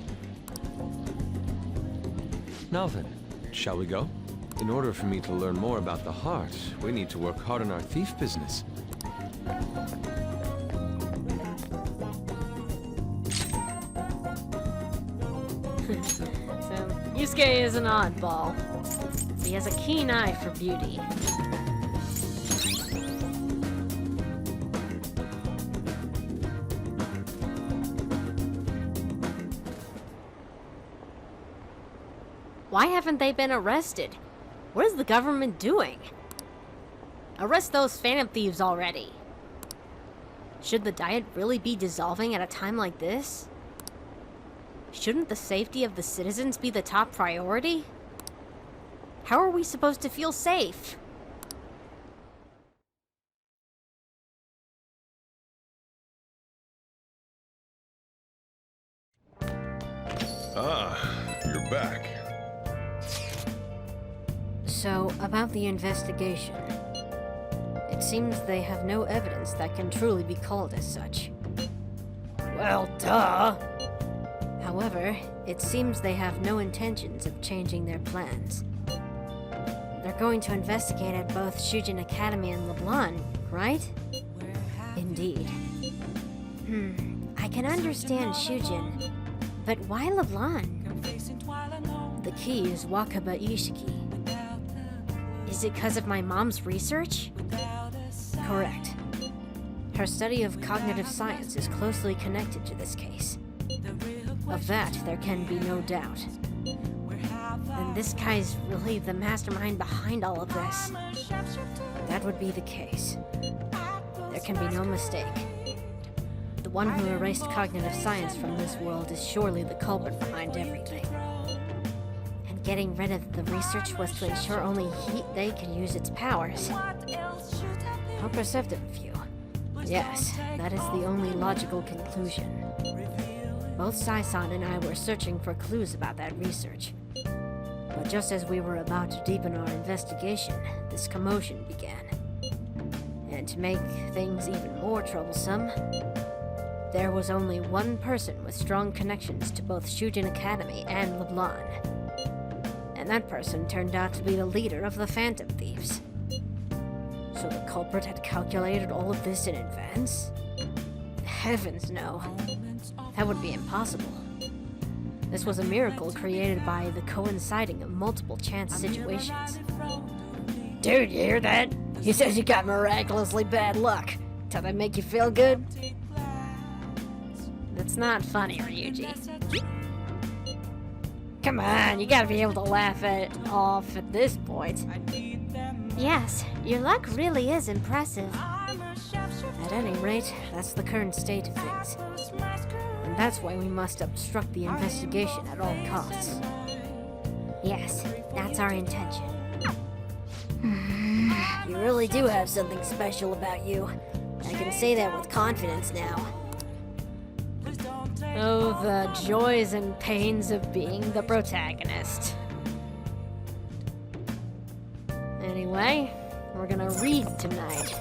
Now then, shall we go? In order for me to learn more about the heart, we need to work hard on our thief business. So, Yusuke is an oddball. He has a keen eye for beauty. Why haven't they been arrested? What is the government doing? Arrest those phantom thieves already. Should the Diet really be dissolving at a time like this? Shouldn't the safety of the citizens be the top priority? How are we supposed to feel safe? Ah, you're back. So, about the investigation. It seems they have no evidence that can truly be called as such. Well, duh. However, it seems they have no intentions of changing their plans. They're going to investigate at both Shujin Academy and Leblanc, right? Indeed. I can understand Shujin, but why Leblanc? The key is Wakaba Ishiki. Is it because of my mom's research? Correct. Her study of cognitive science is closely connected to this case. Of that, there can be no doubt. Then this guy's really the mastermind behind all of this. That would be the case. There can be no mistake. The one who erased cognitive science from this world is surely the culprit behind everything. And getting rid of the research was to ensure only they could use its powers. How perceptive of you. Yes, that is the only logical conclusion. Both Sai-san and I were searching for clues about that research. But just as we were about to deepen our investigation, this commotion began. And to make things even more troublesome, there was only one person with strong connections to both Shujin Academy and Leblanc. And that person turned out to be the leader of the Phantom Thieves. So the culprit had calculated all of this in advance? Heavens no. That would be impossible. This was a miracle created by the coinciding of multiple chance situations. Dude, you hear that? He says you got miraculously bad luck. Does that make you feel good? That's not funny, Ryuji. Come on, you gotta be able to laugh it off at this point. Yes, your luck really is impressive. At any rate, that's the current state of things. And that's why we must obstruct the investigation at all costs. Yes, that's our intention. You really do have something special about you. I can say that with confidence now. Oh, the joys and pains of being the protagonist. Anyway, we're gonna read tonight.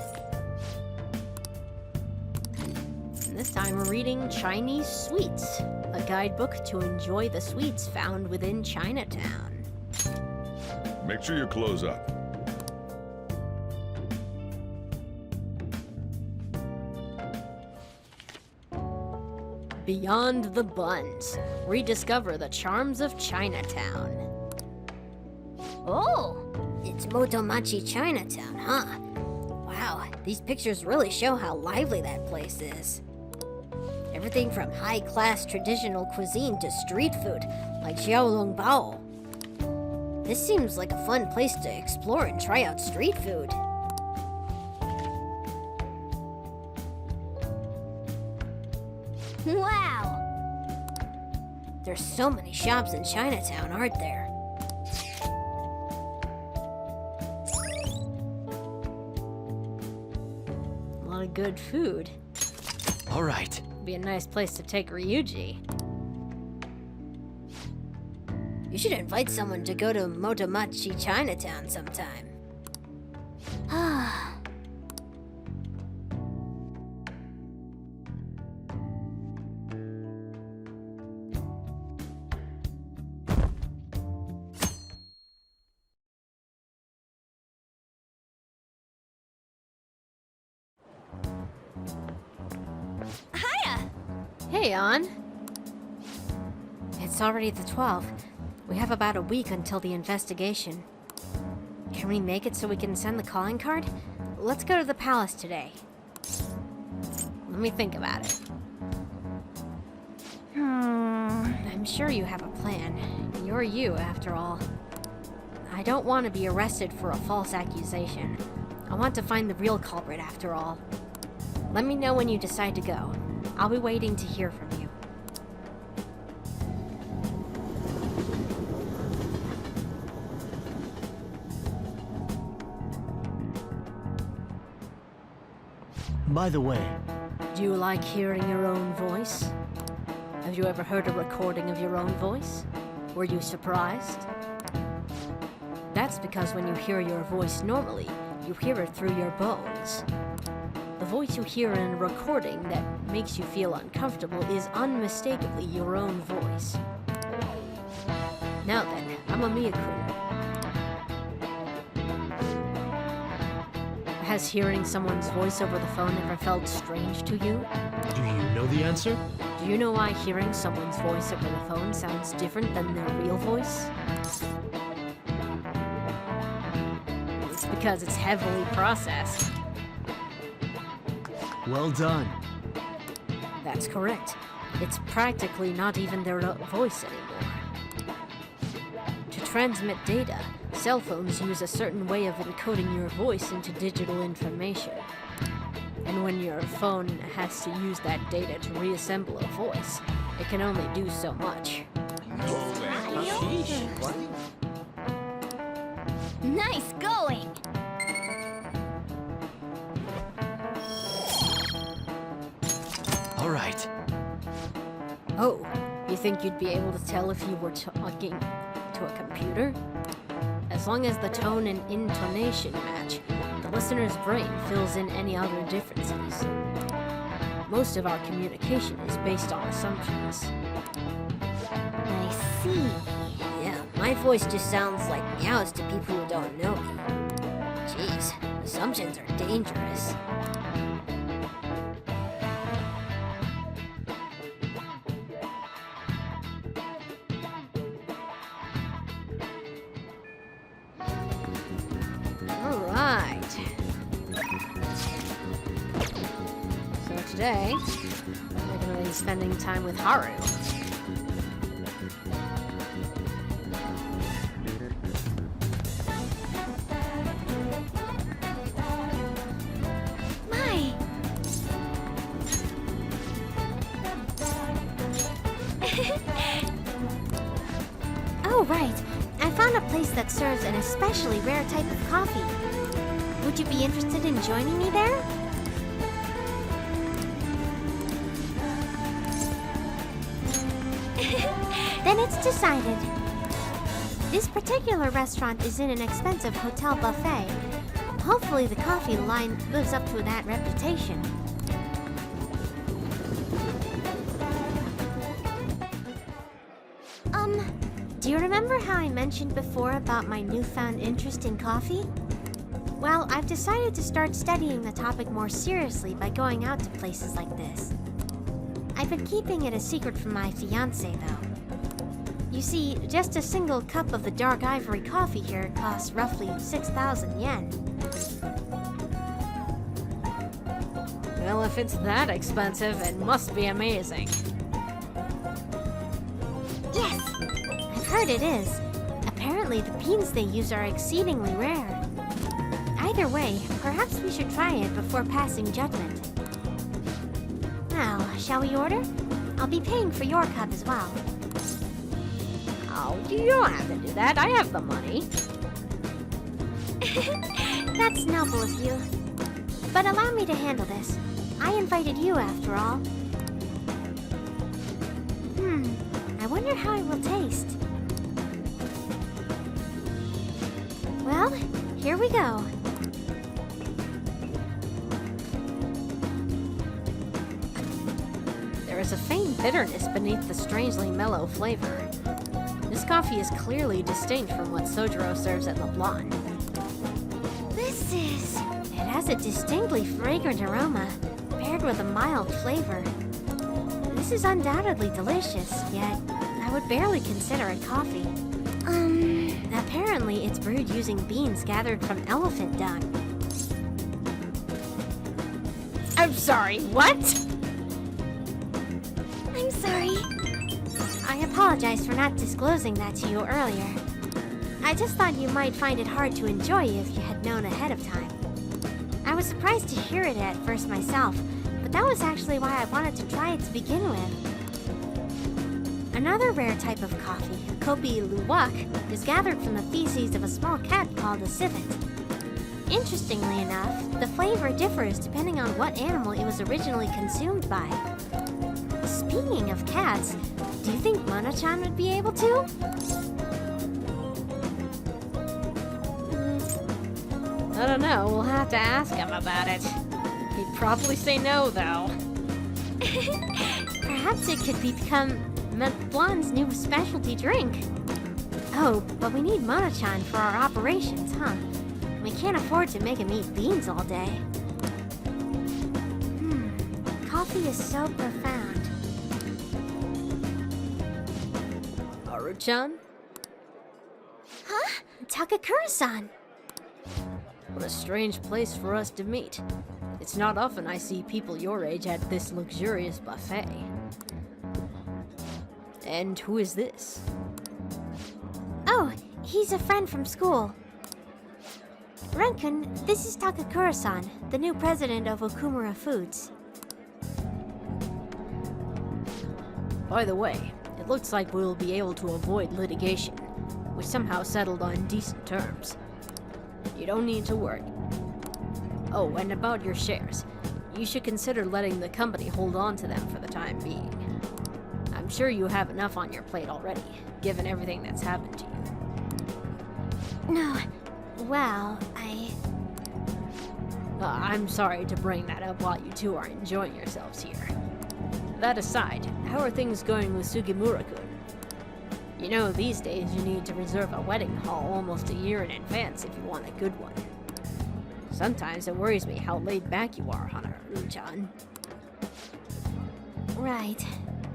And this time we're reading Chinese Sweets, a guidebook to enjoy the sweets found within Chinatown. Make sure you close up. Beyond the Buns, rediscover the charms of Chinatown. Oh, it's Motomachi Chinatown, huh? Wow, these pictures really show how lively that place is. Everything from high-class traditional cuisine to street food, like Xiaolongbao. This seems like a fun place to explore and try out street food. Wow! There's so many shops in Chinatown, aren't there? A lot of good food. All right. Be a nice place to take Ryuji. You should invite someone to go to Motomachi Chinatown sometime. Hey, An. It's already the 12th. We have about a week until the investigation. Can we make it so we can send the calling card? Let's go to the palace today. Let me think about it. I'm sure you have a plan. You're You're you, after all. I don't want to be arrested for a false accusation. I want to find the real culprit, after all. Let me know when you decide to go. I'll be waiting to hear from you. By the way, Do you like hearing your own voice? Have you ever heard a recording of your own voice? Were you surprised? That's because when you hear your voice normally, you hear it through your bones. The voice you hear in a recording that makes you feel uncomfortable is unmistakably your own voice. Now then, I'm a Miyakuru. Has hearing someone's voice over the phone ever felt strange to you? Do you know the answer? Do you know why hearing someone's voice over the phone sounds different than their real voice? It's because it's heavily processed. well done. That's correct. It's practically not even their voice anymore. To transmit data, cell phones use a certain way of encoding your voice into digital information. And when your phone has to use that data to reassemble a voice, it can only do so much. Nice going! All right. Oh, you think you'd be able to tell if you were talking to a computer? As long as the tone and intonation match, the listener's brain fills in any other differences. Most of our communication is based on assumptions. I see. Yeah, my voice just sounds like meows to people who don't know me. Jeez, assumptions are dangerous. Alright. So today, we're going to be spending time with Haru. My! Oh, right. I found a place that serves an especially rare type of coffee. Would you be interested in joining me there? Then it's decided. This particular restaurant is in an expensive hotel buffet. Hopefully the coffee line lives up to that reputation. Do you remember how I mentioned before about my newfound interest in coffee? Well, I've decided to start studying the topic more seriously by going out to places like this. I've been keeping it a secret from my fiancé, though. You see, just a single cup of the dark ivory coffee here costs roughly 6,000 yen. Well, if it's that expensive, it must be amazing. Yes! I've heard it is. Apparently the beans they use are exceedingly rare. Either way, perhaps we should try it before passing judgment. Now, shall we order? I'll be paying for your cup as well. Oh, you don't have to do that. I have the money. That's noble of you. But allow me to handle this. I invited you after all. I wonder how it will taste. Well, here we go. There is a faint bitterness beneath the strangely mellow flavor. This coffee is clearly distinct from what Sojiro serves at LeBlanc. This is... It has a distinctly fragrant aroma, paired with a mild flavor. This is undoubtedly delicious, yet I would barely consider it coffee. Apparently it's brewed using beans gathered from elephant dung. I'm sorry, what? I'm sorry. I apologize. apologize for not disclosing that to you earlier. I just thought you might find it hard to enjoy if you had known ahead of time. I was surprised to hear it at first myself, but that was actually why I wanted to try it to begin with. Another rare type of coffee, Kopi Luwak, is gathered from the feces of a small cat called a civet. Interestingly enough, the flavor differs depending on what animal it was originally consumed by. Speaking of cats, do you think Mono-chan would be able to? I don't know, we'll have to ask him about it. He'd probably say no, though. Perhaps it could become Mont Blanc's new specialty drink. Oh, but we need Mono-chan for our operations, huh? We can't afford to make him eat beans all day. Coffee is so profound. Haru-chan? Huh? Takakura-san! What a strange place for us to meet. It's not often I see people your age at this luxurious buffet. And who is this? Oh, he's a friend from school. Renkun, this is Takakura-san, the new president of Okumura Foods. By the way, it looks like we'll be able to avoid litigation. We somehow settled on decent terms. You don't need to worry. Oh, and about your shares. You should consider letting the company hold on to them for the time being. I'm sure you have enough on your plate already, given everything that's happened to you. No, well, I'm sorry to bring that up while you two are enjoying yourselves here. That aside, how are things going with Sugimura-kun? You know, these days you need to reserve a wedding hall almost a year in advance if you want a good one. Sometimes it worries me how laid back you are, Hanaru-chan. Right.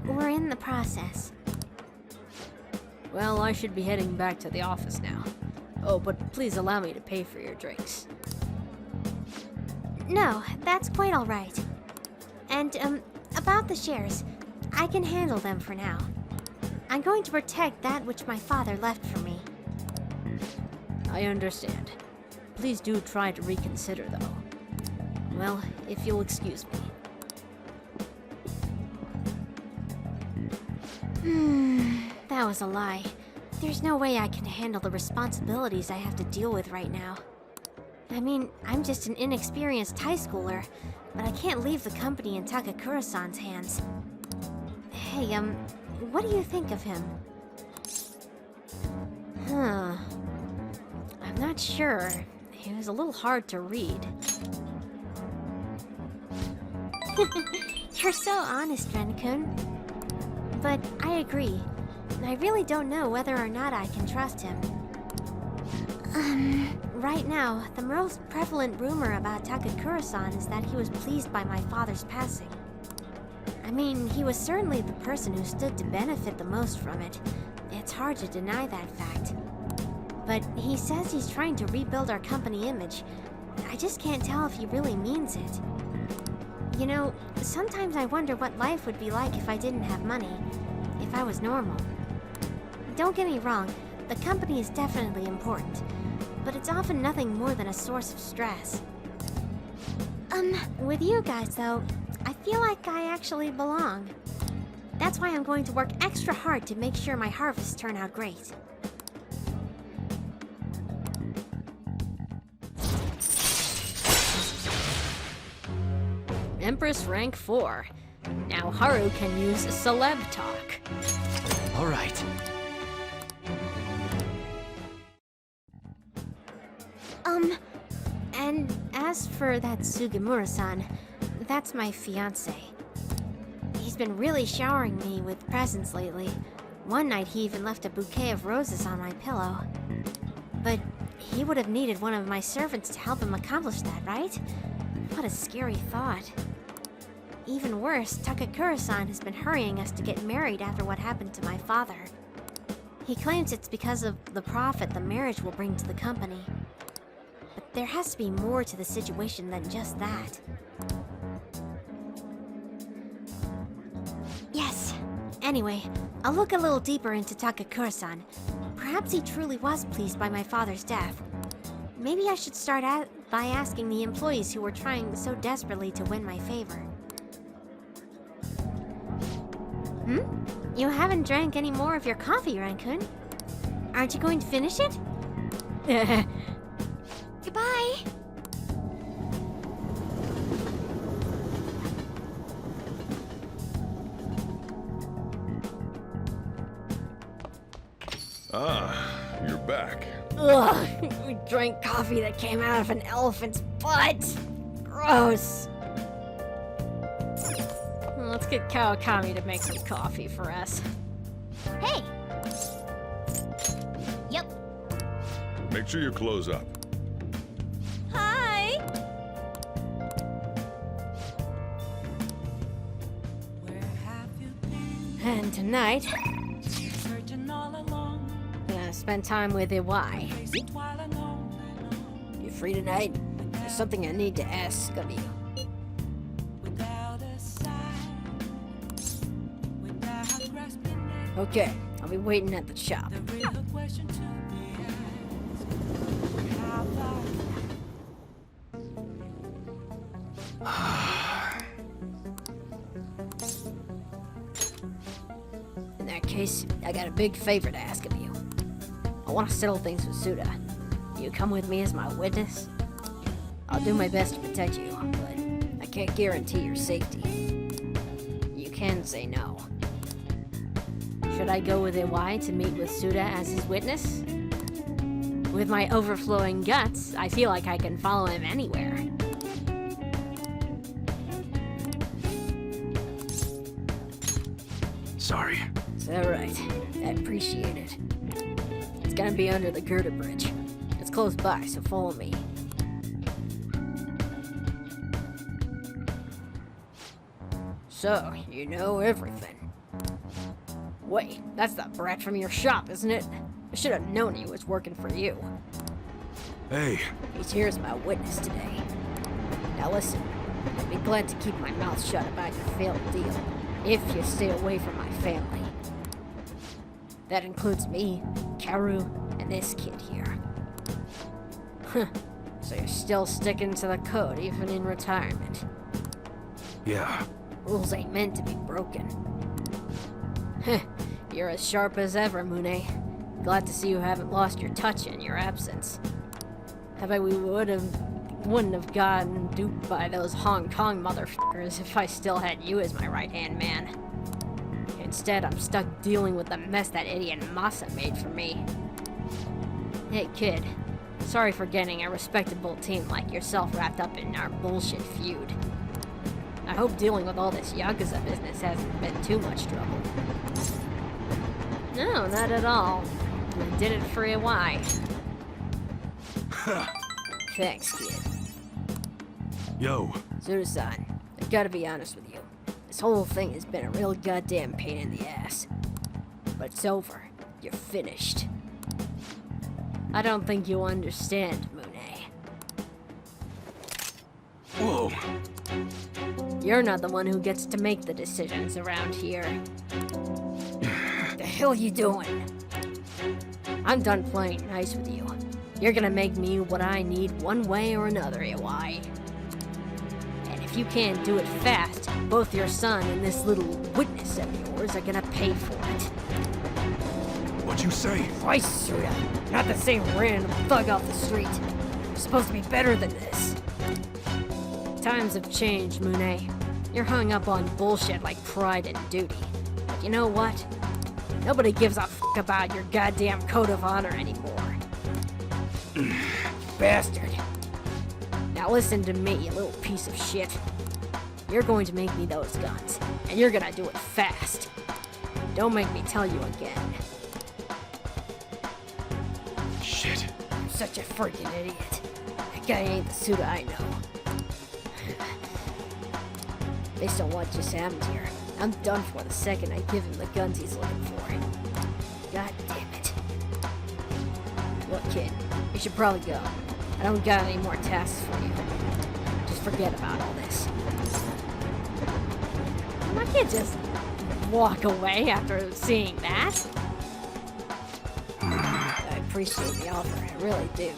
We're in the process. Well, I should be heading back to the office now. Oh, but please allow me to pay for your drinks. No, that's quite all right. And, about the shares, I can handle them for now. I'm going to protect that which my father left for me. I understand. Please do try to reconsider, though. Well, if you'll excuse me. That was a lie. There's no way I can handle the responsibilities I have to deal with right now. I mean, I'm just an inexperienced high schooler, but I can't leave the company in Takakura-san's hands. Hey, what do you think of him? I'm not sure. He was a little hard to read. You're so honest, Renkun. But I agree. I really don't know whether or not I can trust him. Right now, the most prevalent rumor about Takakura-san is that he was pleased by my father's passing. I mean, he was certainly the person who stood to benefit the most from it. It's hard to deny that fact. But he says he's trying to rebuild our company image. I just can't tell if he really means it. You know, sometimes I wonder what life would be like if I didn't have money, if I was normal. Don't get me wrong, the company is definitely important, but it's often nothing more than a source of stress. With you guys though, I feel like I actually belong. That's why I'm going to work extra hard to make sure my harvests turn out great. Empress rank 4. Now Haru can use celeb talk. All right. And as for that Sugimura-san, that's my fiancé. He's been really showering me with presents lately. One night he even left a bouquet of roses on my pillow. But he would have needed one of my servants to help him accomplish that, right? What a scary thought. Even worse, Takakura-san has been hurrying us to get married after what happened to my father. He claims it's because of the profit the marriage will bring to the company. But there has to be more to the situation than just that. Yes, Anyway, I'll look a little deeper into Takakura-san. Perhaps he truly was pleased by my father's death. Maybe I should start by asking the employees who were trying so desperately to win my favor. You haven't drank any more of your coffee, Rancun. Aren't you going to finish it? Goodbye! Ah, you're back. Ugh, we drank coffee that came out of an elephant's butt. Gross. Well, let's get Kawakami to make some coffee for us. Hey! Yep. Make sure you close up. Hi! Where have you been? And tonight, Searching all along, I'm gonna spend time with Iwai. facing while alone and on, You free tonight? There's something I need to ask of you. without a sign, without grasping at Okay, I'll be waiting at the shop. the real question to be asked. How far? In that case, I got a big favor to ask of you. I want to settle things with Suda. You come with me as my witness? I'll do my best to protect you, but I can't guarantee your safety. You can say no. Should I go with Iwai to meet with Suda as his witness? With my overflowing guts, I feel like I can follow him anywhere. Sorry. It's alright. I appreciate it. It's gonna be under the Gerda Bridge. It's close by, so follow me. So, you know everything. Wait, that's that brat from your shop, isn't it? I should have known he was working for you. Hey, He's here as my witness today. Now listen, I'd be glad to keep my mouth shut about your failed deal, if you stay away from my family. That includes me, Karu, and this kid here. Huh, so you're still sticking to the code even in retirement. yeah. Rules ain't meant to be broken. Heh, you're as sharp as ever, Mune. Glad to see you haven't lost your touch in your absence. I bet we wouldn't have gotten duped by those Hong Kong motherfuckers if I still had you as my right-hand man. Instead, I'm stuck dealing with the mess that idiot Masa made for me. Hey, kid. Sorry for getting a respectable team like yourself wrapped up in our bullshit feud. I hope dealing with all this Yakuza business hasn't been too much trouble. No, not at all. I did it for Iwai. Thanks, kid. Yo, Suda-san, I've gotta be honest with you. This whole thing has been a real goddamn pain in the ass. But it's over. You're finished. I don't think you understand, Mune. whoa. You're not the one who gets to make the decisions around here. What the hell you doing? I'm done playing nice with you. You're gonna make me what I need one way or another, Iwai. And if you can't do it fast, both your son and this little witness of yours are gonna pay for it. What'd you say? Christ, Suda. Not the same random thug off the street. You're supposed to be better than this. Times have changed, Mune. You're hung up on bullshit like pride and duty. But you know what? Nobody gives a fuck about your goddamn code of honor anymore. Bastard. Now listen to me, you little piece of shit. You're going to make me those guns, and you're gonna do it fast. Don't make me tell you again. Shit. You're such a freaking idiot. That guy ain't the Suda I know. Based on what just happened here, I'm done for the second I give him the guns he's looking for. God damn it. Look, kid, you should probably go. I don't got any more tasks for you. Just forget about all this. I can't just walk away after seeing that. I appreciate the offer, I really do.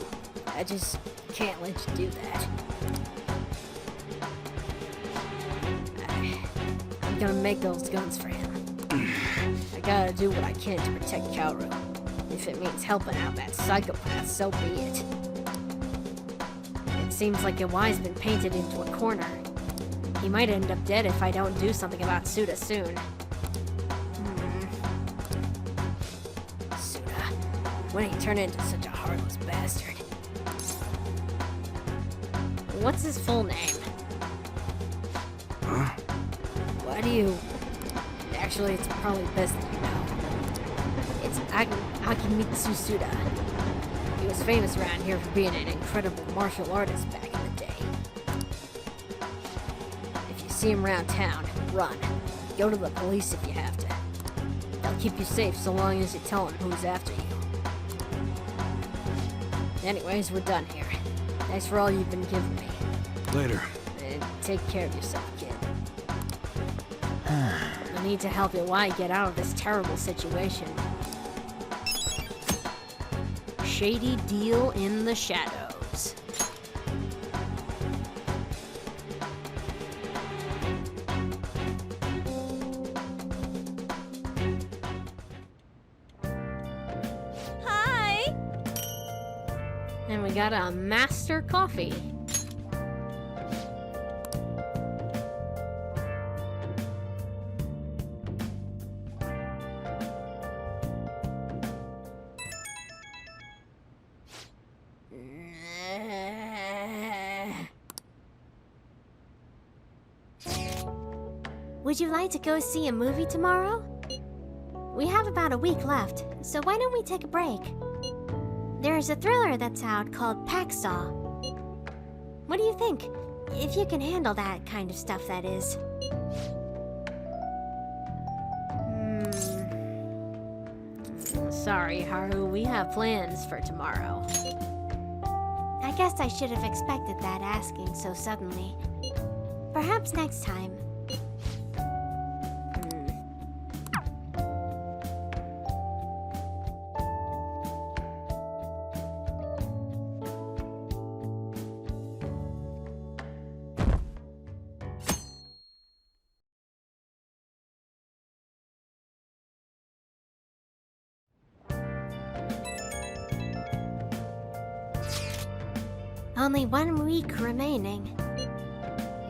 I just can't let you do that. I'm gonna make those guns for him. I gotta do what I can to protect Kaoru. If it means helping out that psychopath, so be it. It seems like Iwai's been painted into a corner. He might end up dead if I don't do something about Suda soon. Suda, when he turned into such a heartless bastard. What's his full name? Huh? Why do you... Actually, it's probably best that you know. It's Akimitsu Suda. He was famous around here for being an incredible martial artist back in the day. If you see him around town, run. Go to the police if you have to. They'll keep you safe so long as you tell them who's after you. Anyways, we're done here. Thanks for all you've been giving me. Later. And take care of yourself, kid. I need to help Iwai get out of this terrible situation. Shady deal in the shadows. Hi! And we got a master coffee. Would you like to go see a movie tomorrow? We have about a week left, so why don't we take a break? There's a thriller that's out called Packsaw. What do you think? If you can handle that kind of stuff, that is. Sorry, Haru, we have plans for tomorrow. I guess I should have expected that asking so suddenly. Perhaps next time. Only 1 week remaining.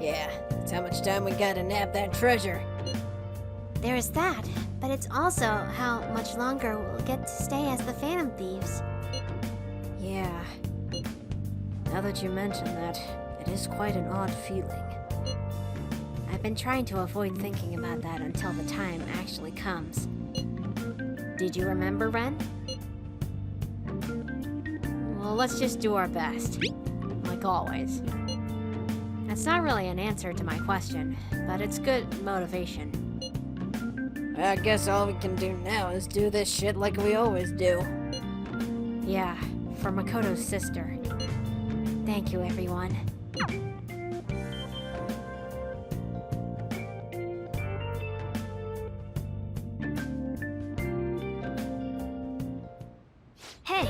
Yeah, that's how much time we got to nab that treasure. There's that, but it's also how much longer we'll get to stay as the Phantom Thieves. Yeah. Now that you mention that, it is quite an odd feeling. I've been trying to avoid thinking about that until the time actually comes. Did you remember, Ren? Well, let's just do our best. Like always. That's not really an answer to my question, but it's good motivation. I guess all we can do now is do this shit like we always do. Yeah, for Makoto's sister. Thank you, everyone. Hey!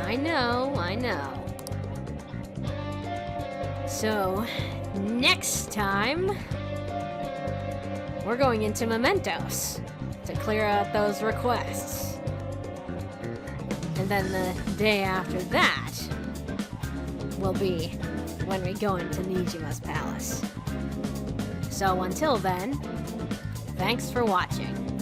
I know. So, next time, we're going into Mementos to clear out those requests. And then the day after that will be when we go into Nijima's palace. So until then, thanks for watching.